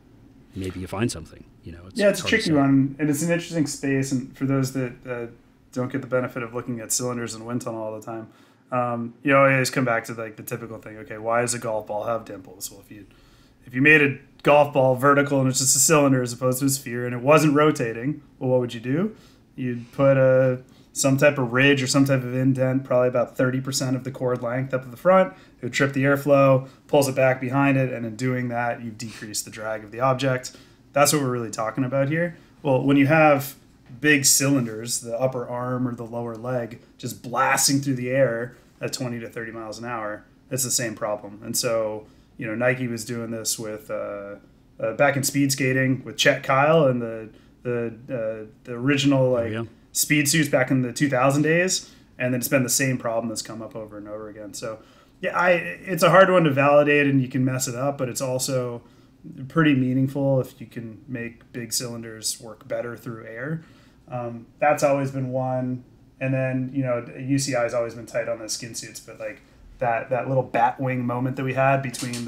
maybe you find something. It's a tricky one, and it's an interesting space. And for those that don't get the benefit of looking at cylinders and wind tunnel all the time, I always come back to like the typical thing. Okay, why does a golf ball have dimples? Well, if you made a golf ball vertical and it's just a cylinder as opposed to a sphere and it wasn't rotating, well, what would you do? You'd put some type of ridge or some type of indent, probably about 30% of the cord length up at the front. It would trip the airflow, pulls it back behind it, and in doing that, you decrease the drag of the object. That's what we're really talking about here. Well, when you have big cylinders, the upper arm or the lower leg, just blasting through the air at 20 to 30 miles an hour, it's the same problem. And so, Nike was doing this with back in speed skating with Chet Kyle and the original speed suits back in the 2000 days, and then it's been the same problem that's come up over and over again. So it's a hard one to validate, and you can mess it up, but it's also pretty meaningful if you can make big cylinders work better through air. That's always been one. And then, UCI has always been tight on the skin suits, but like that little bat wing moment that we had between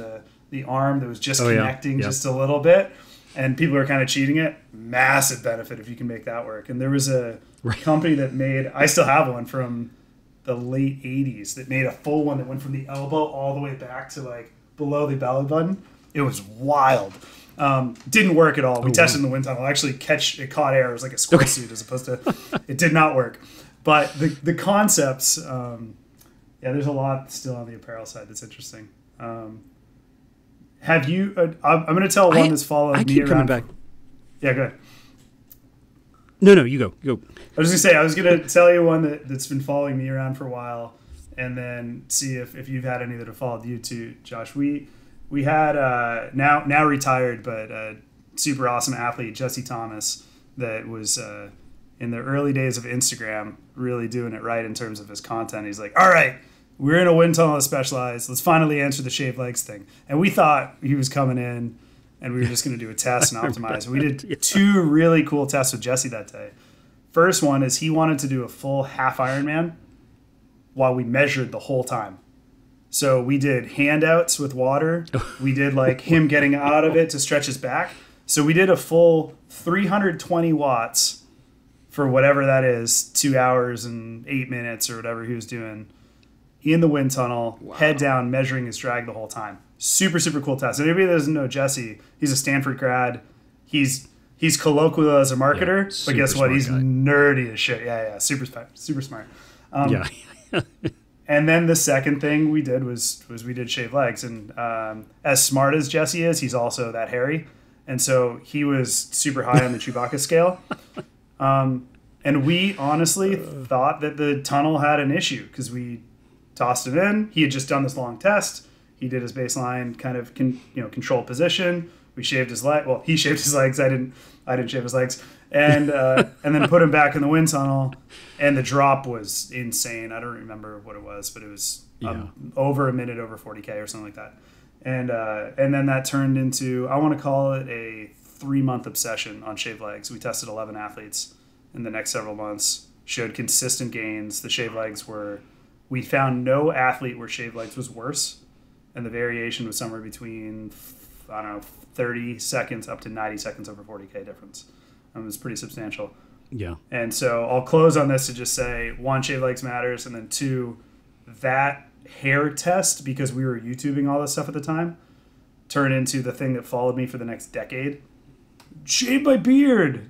the arm that was just connecting just a little bit, and people are kind of cheating it. Massive benefit if you can make that work. And there was a company that I still have one from the late 80s that made a full one that went from the elbow all the way back to like below the belly button. It was wild. Didn't work at all. We tested in the wind tunnel. Actually, it caught air. It was like a squirrel suit as opposed to. It did not work. But the concepts, there's a lot still on the apparel side that's interesting. Have you? I'm going to tell one that's followed me around. Back. Yeah, go ahead. No, you go. Go. I was going to tell you one that's been following me around for a while, and then see if you've had any that have followed you too, Josh. We had now retired, but super awesome athlete, Jesse Thomas, that was in the early days of Instagram really doing it right in terms of his content. He's like, all right, we're in a wind tunnel that's specialized. Let's finally answer the shaved legs thing. And we thought he was coming in and we were just going to do a test and optimize. We did 2 really cool tests with Jesse that day. First one is he wanted to do a full half Ironman while we measured the whole time. So we did handouts with water. We did like him getting out of it to stretch his back. So we did a full 320 watts for whatever that is, 2 hours and 8 minutes or whatever he was doing in the wind tunnel, head down, measuring his drag the whole time. Super, super cool test. And anybody that doesn't know Jesse, he's a Stanford grad. He's colloquial as a marketer, but guess what? He's nerdy as shit. Yeah, super smart. And then the second thing we did was we did shaved legs. And as smart as Jesse is, he's also that hairy. And so he was super high on the Chewbacca scale. And we honestly thought that the tunnel had an issue because we tossed him in. He had just done this long test. He did his baseline kind of control position. We shaved his leg. Well, he shaved his legs. I didn't shave his legs. And then put him back in the wind tunnel. And the drop was insane. I don't remember what it was, but it was over a minute over 40K or something like that. And then that turned into, I want to call it a 3-month obsession on shaved legs. We tested 11 athletes in the next several months, showed consistent gains. The shaved legs we found no athlete where shaved legs was worse. And the variation was somewhere between, 30 seconds up to 90 seconds over 40K difference. It was pretty substantial. Yeah. And so I'll close on this to just say, 1, shaved legs matters. And then 2, that hair test, because we were YouTubing all this stuff at the time, turned into the thing that followed me for the next decade. Shave my beard.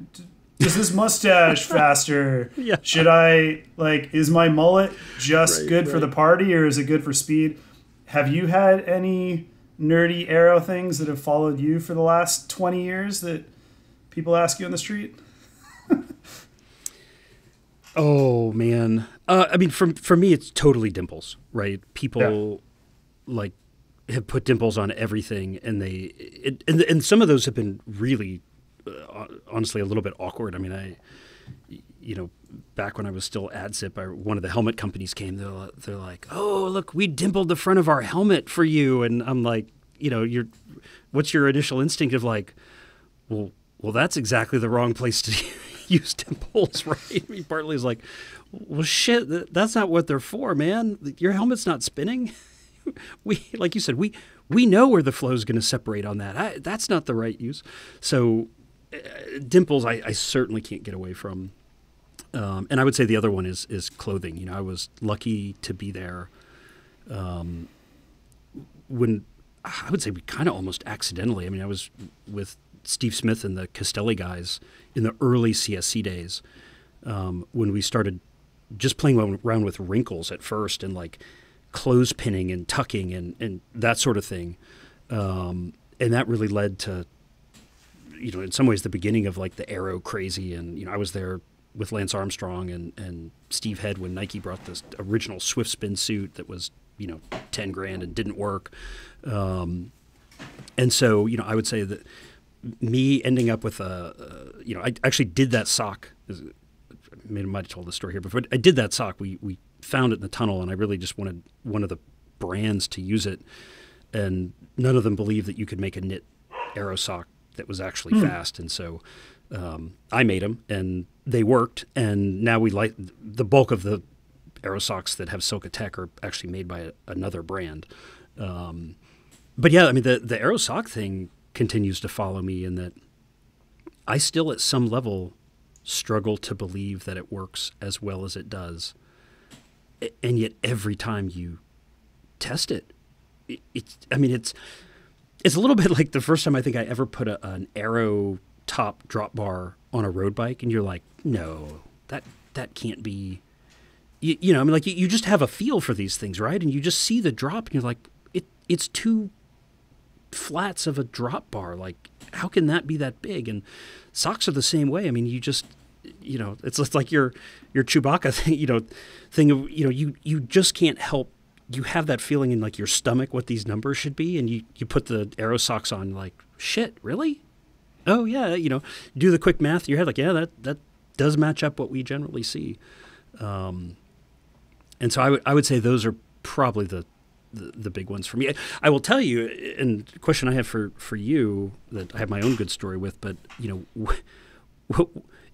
Is this mustache faster? Yeah. Should I, is my mullet just good for the party or is it good for speed? Have you had any nerdy aero things that have followed you for the last 20 years that people ask you on the street? Oh, man. For me, it's totally Dimples, right? People have put Dimples on everything, and and some of those have been really, honestly, a little bit awkward. I mean, back when I was still AdSip, one of the helmet companies came. They're like, "Oh, look, we dimpled the front of our helmet for you," and I'm like, what's your initial instinct of like, well, that's exactly the wrong place to use dimples, right? I mean, partly is like, well, shit, that's not what they're for, man. Your helmet's not spinning. We, like you said, we we know where the flow is going to separate on that. That's not the right use. So Dimples, I certainly can't get away from. And I would say the other one is clothing. You know, I was lucky to be there when I would say we kind of almost accidentally. I mean, I was with Steve Smith and the Castelli guys in the early CSC days when we started just playing around with wrinkles at first and like clothespinning and tucking and that sort of thing. And that really led to, you know, in some ways the beginning of like the Aero crazy. And, you know, I was there with Lance Armstrong and Steve Head when Nike brought this original Swift Spin suit that was, you know, $10,000 and didn't work. And so, you know, I would say that me ending up with you know, I actually did that sock. I might have told this story here before. I did that sock. We found it in the tunnel, and I really just wanted one of the brands to use it. And none of them believed that you could make a knit Aero sock that was actually fast. And so I made them, and they worked. And now we like the bulk of the Aero socks that have SILCA tech are actually made by another brand. But yeah, I mean, the Aero sock thing continues to follow me in that I still at some level struggle to believe that it works as well as it does. And yet every time you test it, it's a little bit like the first time I think I ever put an Aero top drop bar on a road bike, and you're like, no, that can't be, you know, I mean, like you just have a feel for these things, right? And you just see the drop and you're like, it's two flats of a drop bar. Like, how can that be that big? And socks are the same way. I mean, you just, you know, it's just like your Chewbacca thing of, you know, you just can't help. You have that feeling in like your stomach what these numbers should be, and you put the Aero socks on, like, shit, really? Oh yeah, you know, do the quick math in your head, like, yeah, that does match up what we generally see. And so I would say those are probably the big ones for me. I will tell you, and the question I have for you that I have my own good story with, but you know,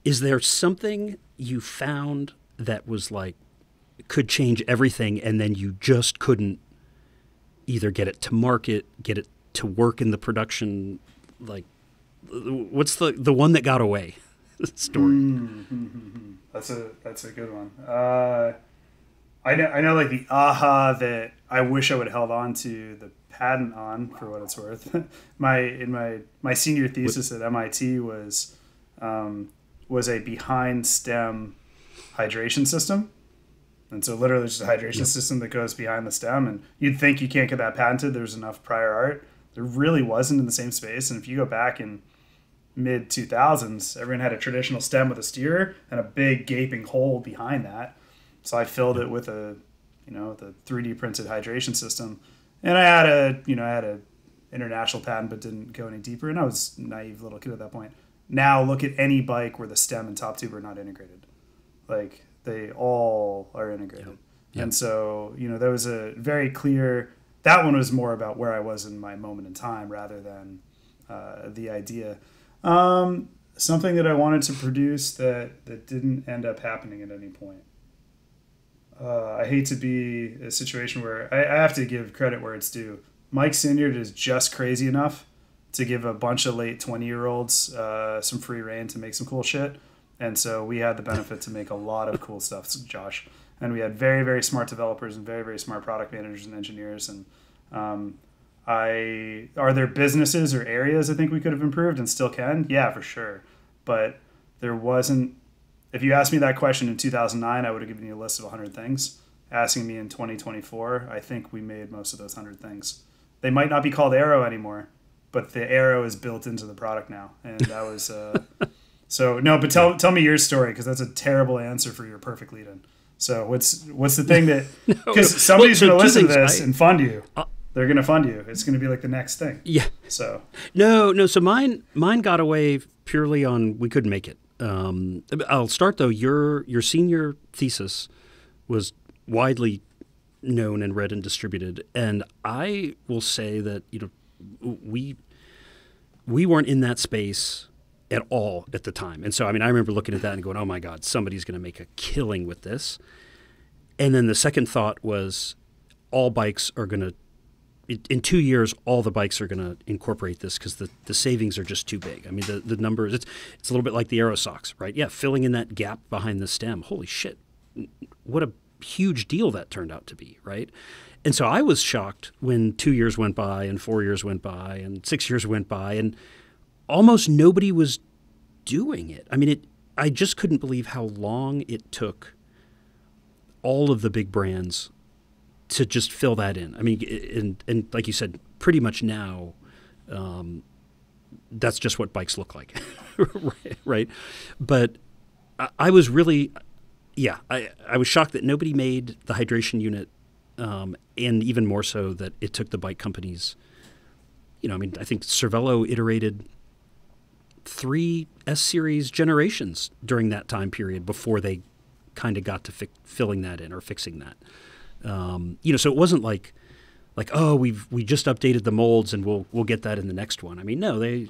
is there something you found that was like could change everything, and then you just couldn't either get it to market, get it to work in the production? Like, what's the one that got away story? That's a good one. I know like the aha that I wish I would have held on to the patent on, for what it's worth. my senior thesis at MIT was a behind stem hydration system. And so literally just a hydration system that goes behind the stem, and you'd think you can't get that patented. There's enough prior art. There really wasn't in the same space. And if you go back in mid 2000s, everyone had a traditional stem with a steerer and a big gaping hole behind that. So I filled it with the 3D printed hydration system, and I had a international patent, but didn't go any deeper. And I was a naive little kid at that point. Now look at any bike where the stem and top tube are not integrated. Like, they all are integrated. Yep. And so, you know, there was a very clear, that one was more about where I was in my moment in time rather than the idea. Something that I wanted to produce that didn't end up happening at any point. I hate to be a situation where I have to give credit where it's due. Mike Sinyard is just crazy enough to give a bunch of late 20-year-olds some free reign to make some cool shit. And so we had the benefit to make a lot of cool stuff, Josh. And we had very, very smart developers and very, very smart product managers and engineers. And are there businesses or areas I think we could have improved and still can? Yeah, for sure. But there wasn't. If you asked me that question in 2009, I would have given you a list of 100 things. Asking me in 2024, I think we made most of those 100 things. They might not be called Aero anymore, but the Aero is built into the product now. And that was... So no, but tell me your story, because that's a terrible answer for your perfect lead-in. So what's the thing that, because somebody's going to listen to this and fund you. They're going to fund you. It's going to be like the next thing. Yeah. So no. So mine got away purely on we couldn't make it. I'll start though. Your senior thesis was widely known and read and distributed, and I will say that, you know, we weren't in that space at all at the time. And so, I mean, I remember looking at that and going, oh my God, somebody's going to make a killing with this. And then the second thought was all bikes are going to in 2 years, all the bikes are going to incorporate this because the savings are just too big. I mean, the numbers, it's a little bit like the Aero Socks, right? Yeah, filling in that gap behind the stem. Holy shit, what a huge deal that turned out to be, right? And so I was shocked when 2 years went by and 4 years went by and 6 years went by and almost nobody was doing it. I mean, I just couldn't believe how long it took all of the big brands to just fill that in. I mean, and like you said, pretty much now, that's just what bikes look like, right? But I was really, I was shocked that nobody made the hydration unit, and even more so that it took the bike companies. I mean, I think Cervelo iterated 3 S-Series generations during that time period before they kind of got to filling that in or fixing that. So it wasn't like, oh, we just updated the molds and we'll get that in the next one. I mean, no, they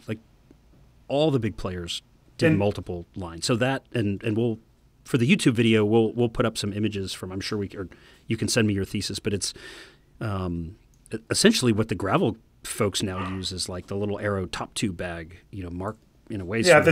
all the big players did multiple lines. So that and we'll for the YouTube video we'll put up some images from. I'm sure you can send me your thesis, but it's essentially what the gravel folks now use is like the little Aero top tube bag. Mark in a way. Yeah.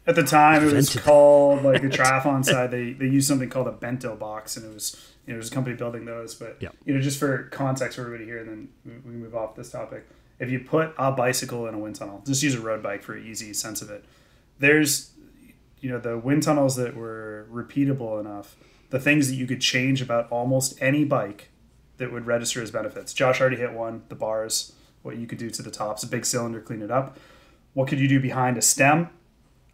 At the time, it was called like the triathlon side. They used something called a bento box, and it was there's a company building those. But just for context for everybody here, and then we move off this topic. If you put a bicycle in a wind tunnel, just use a road bike for easy sense of it. There's the wind tunnels that were repeatable enough. The things that you could change about almost any bike that would register as benefits. Josh already hit one. The bars, what you could do to the tops, a big cylinder, clean it up. What could you do behind a stem?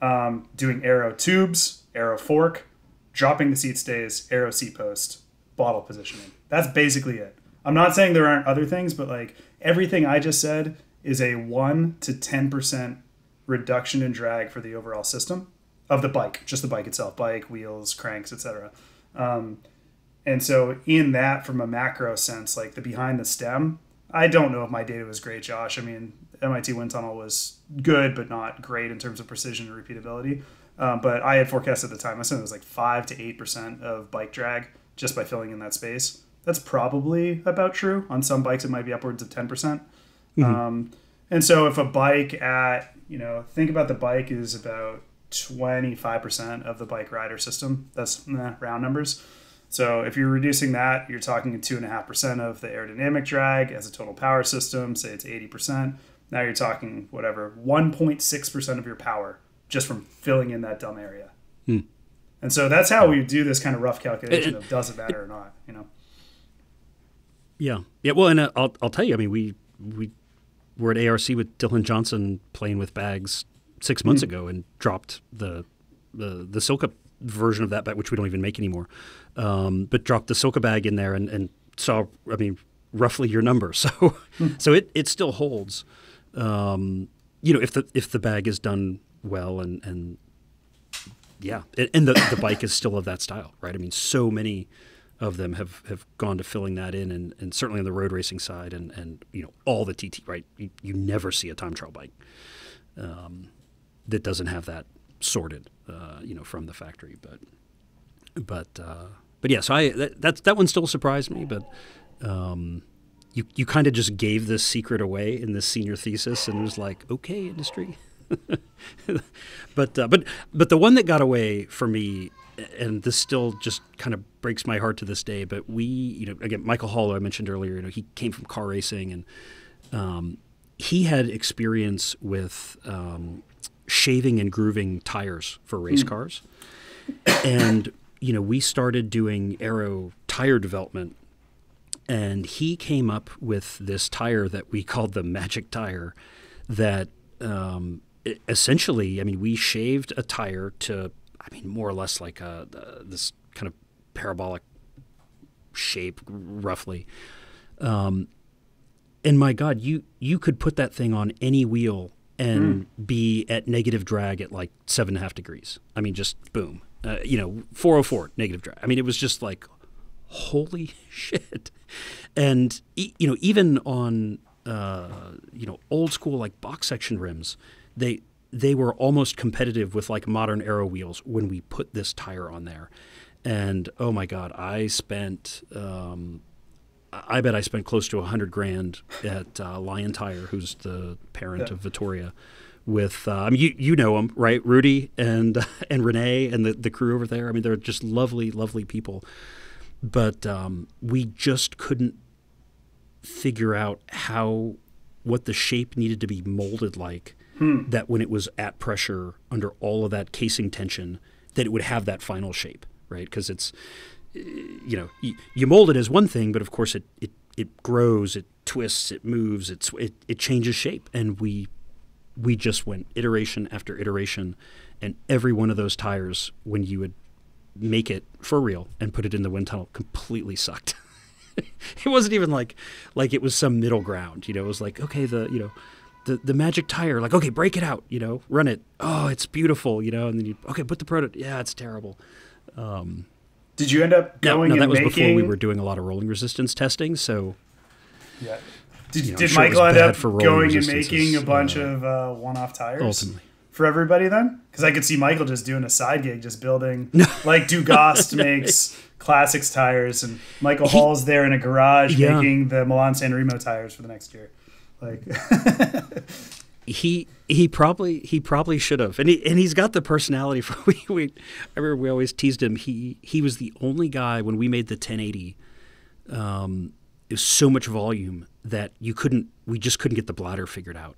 Doing aero tubes, aero fork, dropping the seat stays, aero seat post, bottle positioning. That's basically it. I'm not saying there aren't other things, but like everything I just said is a 1 to 10% reduction in drag for the overall system of the bike, just the bike itself, bike, wheels, cranks, etc. And so in that, from a macro sense, like the behind the stem, I don't know if my data was great, Josh. I mean, MIT wind tunnel was good, but not great in terms of precision and repeatability. But I had forecast at the time, I said it was like 5 to 8% of bike drag just by filling in that space. That's probably about true. On some bikes, it might be upwards of 10%. Mm-hmm. And so if a bike think about the bike is about 25% of the bike rider system. That's round numbers. So if you're reducing that, you're talking 2.5% of the aerodynamic drag as a total power system. Say it's 80%. Now you're talking 1.6% of your power just from filling in that dumb area. Hmm. And so that's how we do this kind of rough calculation of does it matter or not, Yeah. Well, and I'll tell you, I mean, we were at ARC with Dylan Johnson playing with bags 6 months ago and dropped the SILCA version of that bag, which we don't even make anymore, but dropped the SILCA bag in there and saw, I mean, roughly your number. So so it still holds. If the bag is done well and the bike is still of that style, right? I mean, so many of them have gone to filling that in, and certainly on the road racing side, and all the TT, right? You never see a time trial bike that doesn't have that sorted, from the factory. But yeah, so that one still surprised me, but you kind of just gave this secret away in this senior thesis, and it was like, okay, industry. But the one that got away for me, and this still just kind of breaks my heart to this day, but again, Michael Hall, I mentioned earlier, he came from car racing, and he had experience with shaving and grooving tires for race cars. And, we started doing aero tire development, and he came up with this tire that we called the Magic Tire that essentially, I mean, we shaved a tire to, I mean, more or less like this kind of parabolic shape, roughly. And my God, you could put that thing on any wheel and be at negative drag at like 7.5 degrees. I mean, just boom. 404 negative drag. I mean, it was just like, holy shit. And even on old school like box section rims, they were almost competitive with like modern aero wheels when we put this tire on there. And oh my God, I spent I bet I spent close to $100,000 at Lion Tire, who's the parent of Vittoria. With I mean, you know them, right? Rudy and Renee and the crew over there. I mean, they're just lovely, lovely people. But we just couldn't figure out what the shape needed to be molded like. That when it was at pressure under all of that casing tension, that it would have that final shape, right? Because it's, you mold it as one thing, but of course it grows, it twists, it moves, it changes shape, and we just went iteration after iteration, and every one of those tires, when you would make it for real and put it in the wind tunnel, completely sucked. It wasn't even like it was some middle ground. It was like, okay, the magic tire, like, okay, break it out, run it. Oh, it's beautiful, and then okay, put the prototype. Yeah, it's terrible. Did you end up going and that was making... before we were doing a lot of rolling resistance testing, so... Yeah. Did sure Michael end up going and resistances, making a bunch of one-off tires ultimately for everybody then? Because I could see Michael just doing a side gig, just building, like Dugast makes classics tires, and Michael Hall's there in a garage making the Milan San Remo tires for the next year. Like, he probably should have, and he's got the personality for. I remember we always teased him. He was the only guy when we made the 1080. It was so much volume that we just couldn't get the bladder figured out.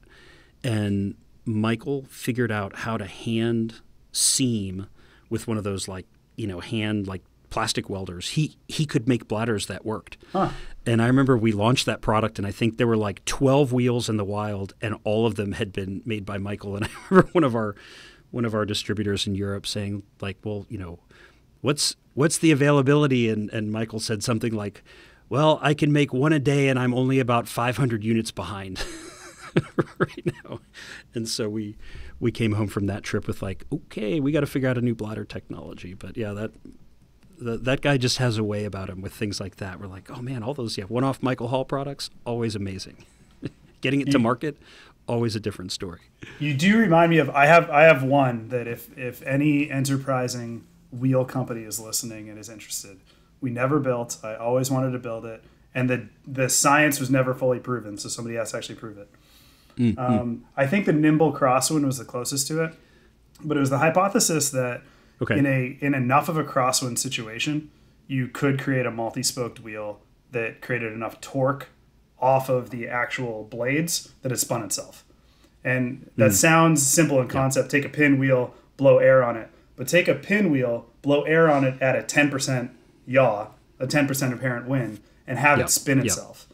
And Michael figured out how to hand seam with one of those hand plastic welders. He could make bladders that worked. Huh. And I remember we launched that product, and I think there were like 12 wheels in the wild, and all of them had been made by Michael. And I remember one of our distributors in Europe saying, like, well, what's the availability? And Michael said something like, well, I can make one a day, and I'm only about 500 units behind right now. And so we came home from that trip with like, okay, we got to figure out a new bladder technology. But yeah, that guy just has a way about him with things like that. We're like, oh man, all those one-off Michael Hall products, always amazing. Getting it to market, always a different story. You do remind me of I have one that if any enterprising wheel company is listening and is interested. We never built. I always wanted to build it, and the science was never fully proven, so somebody has to actually prove it. Mm-hmm. I think the Nimble crosswind was the closest to it, but it was the hypothesis that in enough of a crosswind situation, you could create a multi-spoked wheel that created enough torque off of the actual blades that it spun itself. And that sounds simple in concept. Take a pinwheel, blow air on it, but take a pinwheel, blow air on it at a 10% yaw, a 10% apparent wind, and have it spin itself.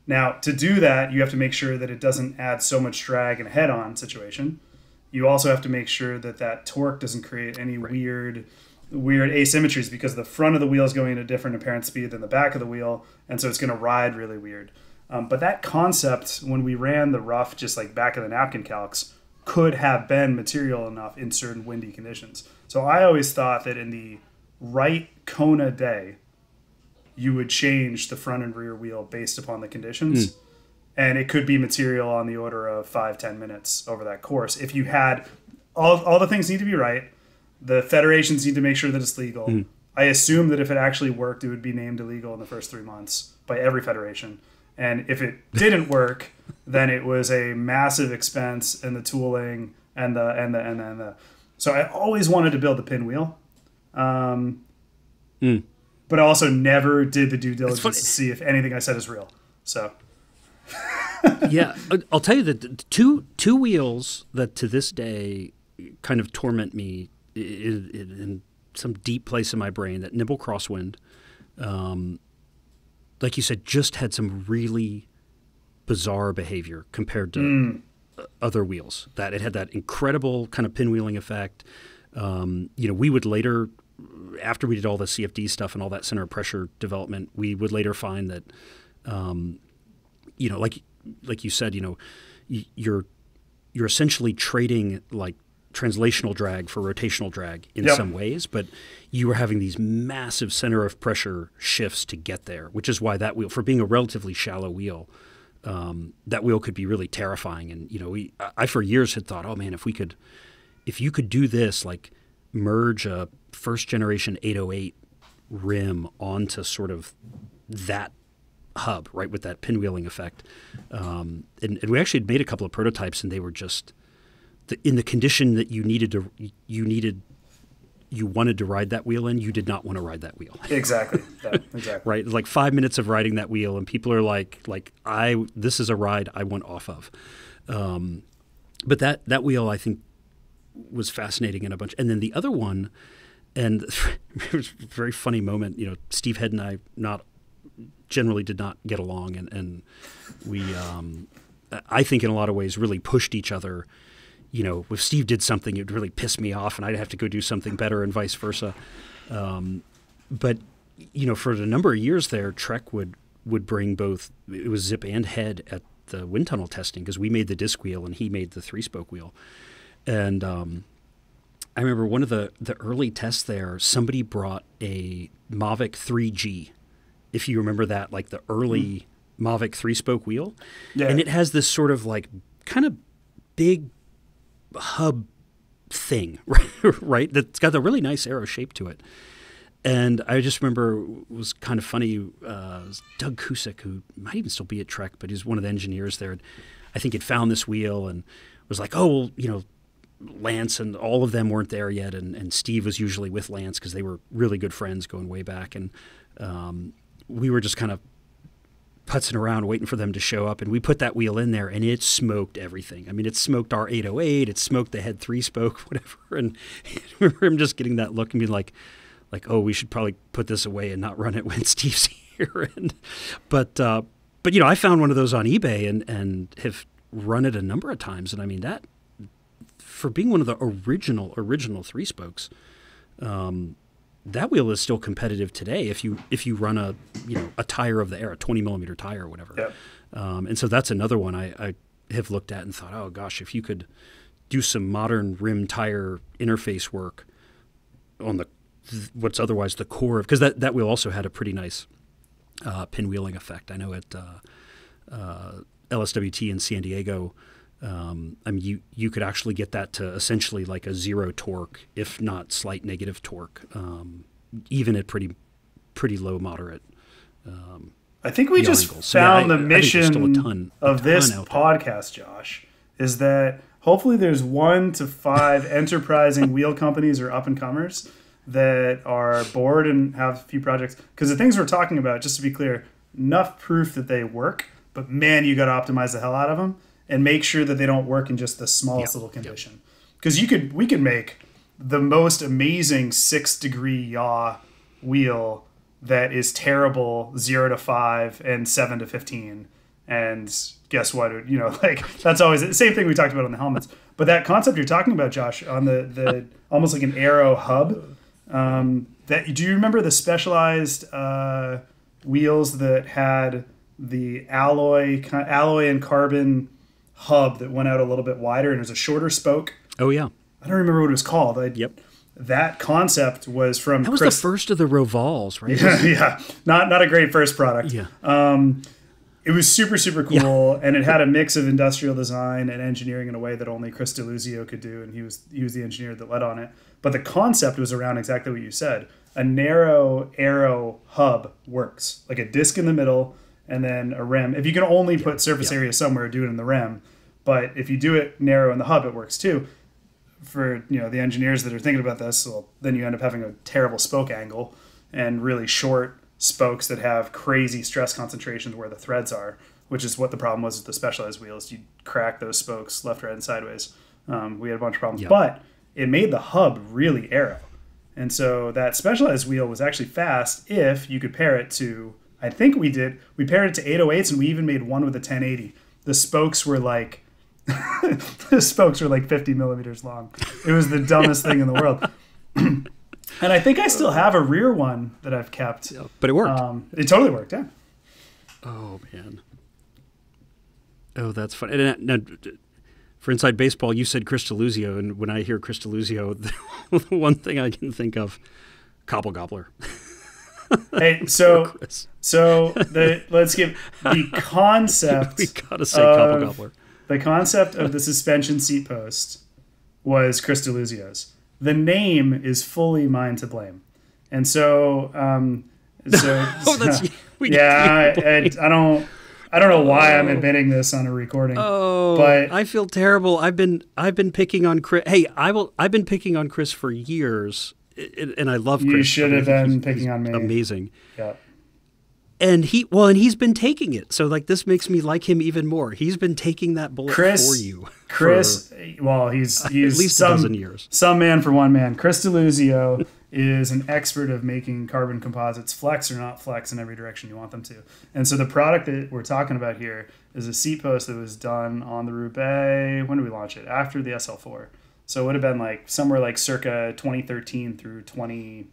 Now, to do that, you have to make sure that it doesn't add so much drag in a head-on situation. You also have to make sure that torque doesn't create any weird asymmetries, because the front of the wheel is going at a different apparent speed than the back of the wheel, and so it's going to ride really weird. But that concept, when we ran the rough, just like back of the napkin calcs, could have been material enough in certain windy conditions. So I always thought that in the right Kona day, you would change the front and rear wheel based upon the conditions. And it could be material on the order of 5-10 minutes over that course. If you had all the things need to be right, the federations need to make sure that it's legal. I assume that if it actually worked, it would be named illegal in the first 3 months by every federation. And if it didn't work, then it was a massive expense in the tooling and the. So I always wanted to build the pinwheel. But I also never did the due diligence to see if anything I said is real. So, yeah, I'll tell you that two wheels that to this day kind of torment me in some deep place in my brain. That Nimble crosswind, like you said, just had some really bizarre behavior compared to other wheels. That it had that incredible kind of pinwheeling effect. We would later, after we did all the CFD stuff and all that center of pressure development, we would later find that, like you said, you're essentially trading like translational drag for rotational drag in some ways, but you were having these massive center of pressure shifts to get there, which is why that wheel, for being a relatively shallow wheel, that wheel could be really terrifying. And I for years had thought, oh man, if you could do this, like merge a first generation 808 rim onto sort of that hub, right, with that pinwheeling effect. And we actually had made a couple of prototypes, and they were just in the condition that you wanted to ride that wheel in. You did not want to ride that wheel. Exactly. Yeah, exactly. Right, like 5 minutes of riding that wheel, and people are like this is a ride I want off of. But that wheel, I think, was fascinating in a bunch. And then the other one, and it was a very funny moment. Steve Head and I generally did not get along, and we, I think, in a lot of ways, really pushed each other. If Steve did something, it would really piss me off, and I'd have to go do something better, and vice versa. But for a number of years there, Trek would bring both. It was Zip and Head at the wind tunnel testing, because we made the disc wheel and he made the 3-spoke wheel. And I remember one of the early tests there, somebody brought a Mavic 3G, if you remember that, like the early Mavic 3-spoke wheel. Yeah. And it has this sort of like kind of big hub thing, right? That's got a really nice arrow shape to it. And I just remember it was kind of funny. Doug Cusick, who might even still be at Trek, but he's one of the engineers there. I think had found this wheel and was like, oh, well, Lance and all of them weren't there yet. And Steve was usually with Lance because they were really good friends going way back. And we were just kind of putzing around waiting for them to show up. And we put that wheel in there, and it smoked everything. I mean, it smoked our 808. It smoked the Head 3-spoke, whatever. And I remember him just getting that look and being like, oh, we should probably put this away and not run it when Steve's here. But I found one of those on eBay and have run it a number of times. And I mean, that, for being one of the original 3-spokes, that wheel is still competitive today if you run a tire of the era, 20 millimeter tire or whatever. Yep. And so that's another one I have looked at and thought, oh gosh, if you could do some modern rim tire interface work on what's otherwise the core of, because that wheel also had a pretty nice pinwheeling effect. I know at LSWT in San Diego, I mean, you could actually get that to essentially like a 0 torque, if not slight negative torque, even at pretty low moderate. I think we just found the mission of this podcast, Josh, is that hopefully there's 1 to 5 enterprising wheel companies or up-and-comers that are bored and have a few projects. Because the things we're talking about, just to be clear, enough proof that they work, but man, you got to optimize the hell out of them and make sure that they don't work in just the smallest little condition. Because we could make the most amazing 6-degree yaw wheel that is terrible 0 to 5 and 7 to 15. And guess what? That's always the same thing we talked about on the helmets. But that concept you're talking about, Josh, on the almost like an Aero hub. Do you remember the Specialized wheels that had the alloy and carbon hub that went out a little bit wider and it was a shorter spoke? Oh yeah, I don't remember what it was called. Yep. That concept was from the first of the Rovals, right? Yeah. Not a great first product. Yeah. It was super, super cool, and it had a mix of industrial design and engineering in a way that only Chris DeLuzio could do, and he was the engineer that led on it. But the concept was around exactly what you said. A narrow aero hub works, like a disc in the middle and then a rim. If you can only put surface area somewhere, do it in the rim. But if you do it narrow in the hub, it works too. For the engineers that are thinking about this, well, then you end up having a terrible spoke angle and really short spokes that have crazy stress concentrations where the threads are, which is what the problem was with the Specialized wheels. You crack those spokes left, right, and sideways. We had a bunch of problems, but it made the hub really aero. And so that Specialized wheel was actually fast if you could pair it to, I think we paired it to 808s, and we even made one with a 1080. The spokes were like 50 millimeters long. It was the dumbest thing in the world. And I think I still have a rear one that I've kept. But it worked. It totally worked, yeah. Oh, man. Oh, that's funny. And now, for Inside Baseball, you said Chris DeLuzio, and when I hear Chris DeLuzio, the one thing I can think of, Cobble Gobbler. Hey, let's give the concept. We gotta say Cobble Gobbler. The concept of the suspension seat post was Chris DeLuzio's. The name is fully mine to blame, and so I don't know why I'm admitting this on a recording. Oh, but I feel terrible. I've been picking on Chris. Hey, I've been picking on Chris for years, and I love Chris. You should have been picking on me. Amazing. Yeah. And he's been taking it. So like this makes me like him even more. He's been taking that bullet for you. Chris, well, he's at least a dozen years. Some man for one man. Chris DeLuzio is an expert of making carbon composites flex or not flex in every direction you want them to. And so the product that we're talking about here is a seat post that was done on the Roubaix. When did we launch it? After the SL4. So it would have been like somewhere like circa 2013 through 20,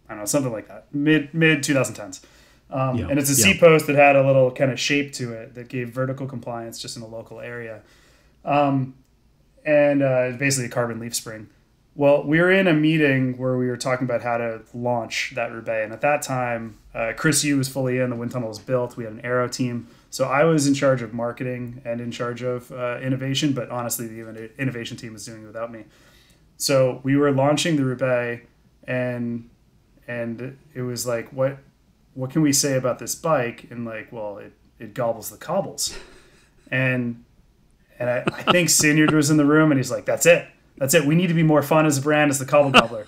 I don't know, something like that. Mid 2010s. And it's a seat post that had a little kind of shape to it that gave vertical compliance just in a local area. And basically a carbon leaf spring. Well, we were in a meeting where we were talking about how to launch that Roubaix. And at that time, Chris Yu was fully in. The wind tunnel was built. We had an Aero team. So I was in charge of marketing and in charge of innovation. But honestly, the innovation team was doing it without me. So we were launching the Roubaix. And it was like, what can we say about this bike? And like, well, it gobbles the cobbles. And I think Sinyard was in the room and he's like, that's it. We need to be more fun as a brand as the Cobble Gobbler.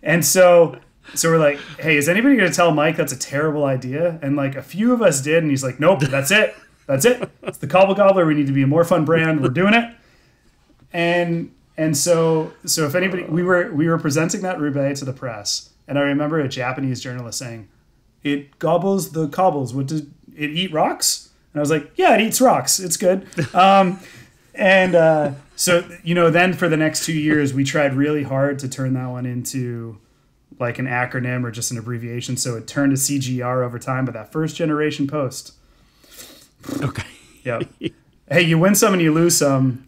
And so we're like, hey, is anybody going to tell Mike that's a terrible idea? And like a few of us did. And he's like, nope, that's it. It's the Cobble Gobbler. We need to be a more fun brand. We're doing it. And so if anybody, we were presenting that Roubaix to the press. And I remember a Japanese journalist saying, it gobbles the cobbles. What does it eat? Rocks? And I was like, yeah, it eats rocks. It's good. So, then for the next 2 years, we tried really hard to turn that one into like an acronym or just an abbreviation. So it turned to CGR over time, but that first generation post. Okay. Yeah. Hey, you win some and you lose some.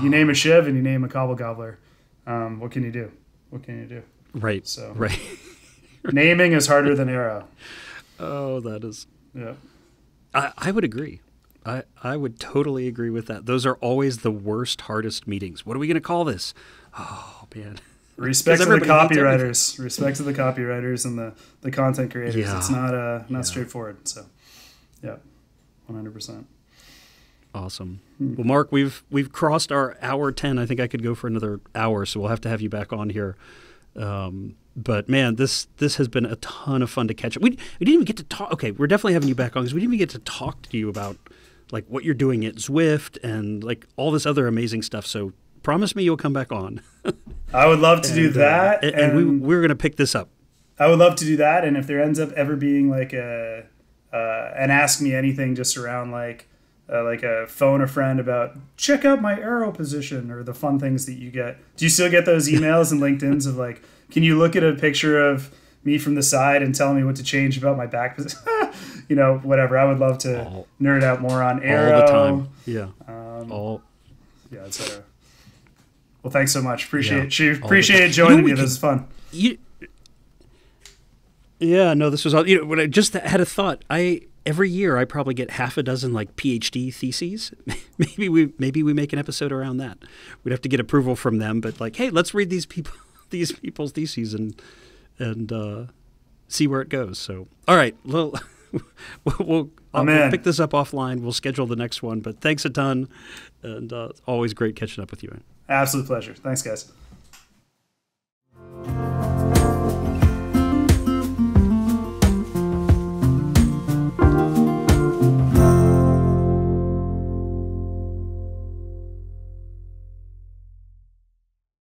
You name a Shiv and you name a Cobble Gobbler. What can you do? Right. So right. Naming is harder than Aero. Oh, that is. Yeah. I would agree. I would totally agree with that. Those are always the worst, hardest meetings. What are we going to call this? Oh, man. Respect to the copywriters. Respect to the copywriters and the content creators. Yeah. It's not straightforward. So, yeah, 100%. Awesome. Well, Mark, we've crossed our hour 10. I think I could go for another hour, so we'll have to have you back on here. But man, this has been a ton of fun to catch up. We didn't even get to talk. Okay, we're definitely having you back on because we didn't even get to talk to you about like what you're doing at Zwift and like all this other amazing stuff. So promise me you'll come back on. I would love to do that. And we're going to pick this up. I would love to do that. And if there ends up ever being like an Ask Me Anything just around like a phone a friend about check out my Aero position or the fun things that you get. Do you still get those emails and LinkedIn's of like, can you look at a picture of me from the side and tell me what to change about my back position? Whatever. I would love to nerd out more on Aero. All the time. Yeah. Yeah, etc. Well, thanks so much. Appreciate joining me. This is fun. This was all. When I just had a thought. Every year I probably get half a dozen like PhD theses. Maybe we make an episode around that. We'd have to get approval from them, but like, hey, let's read these people's theses and see where it goes. So, all right, we'll pick this up offline. We'll schedule the next one. But thanks a ton, and always great catching up with you. Absolute pleasure. Thanks, guys.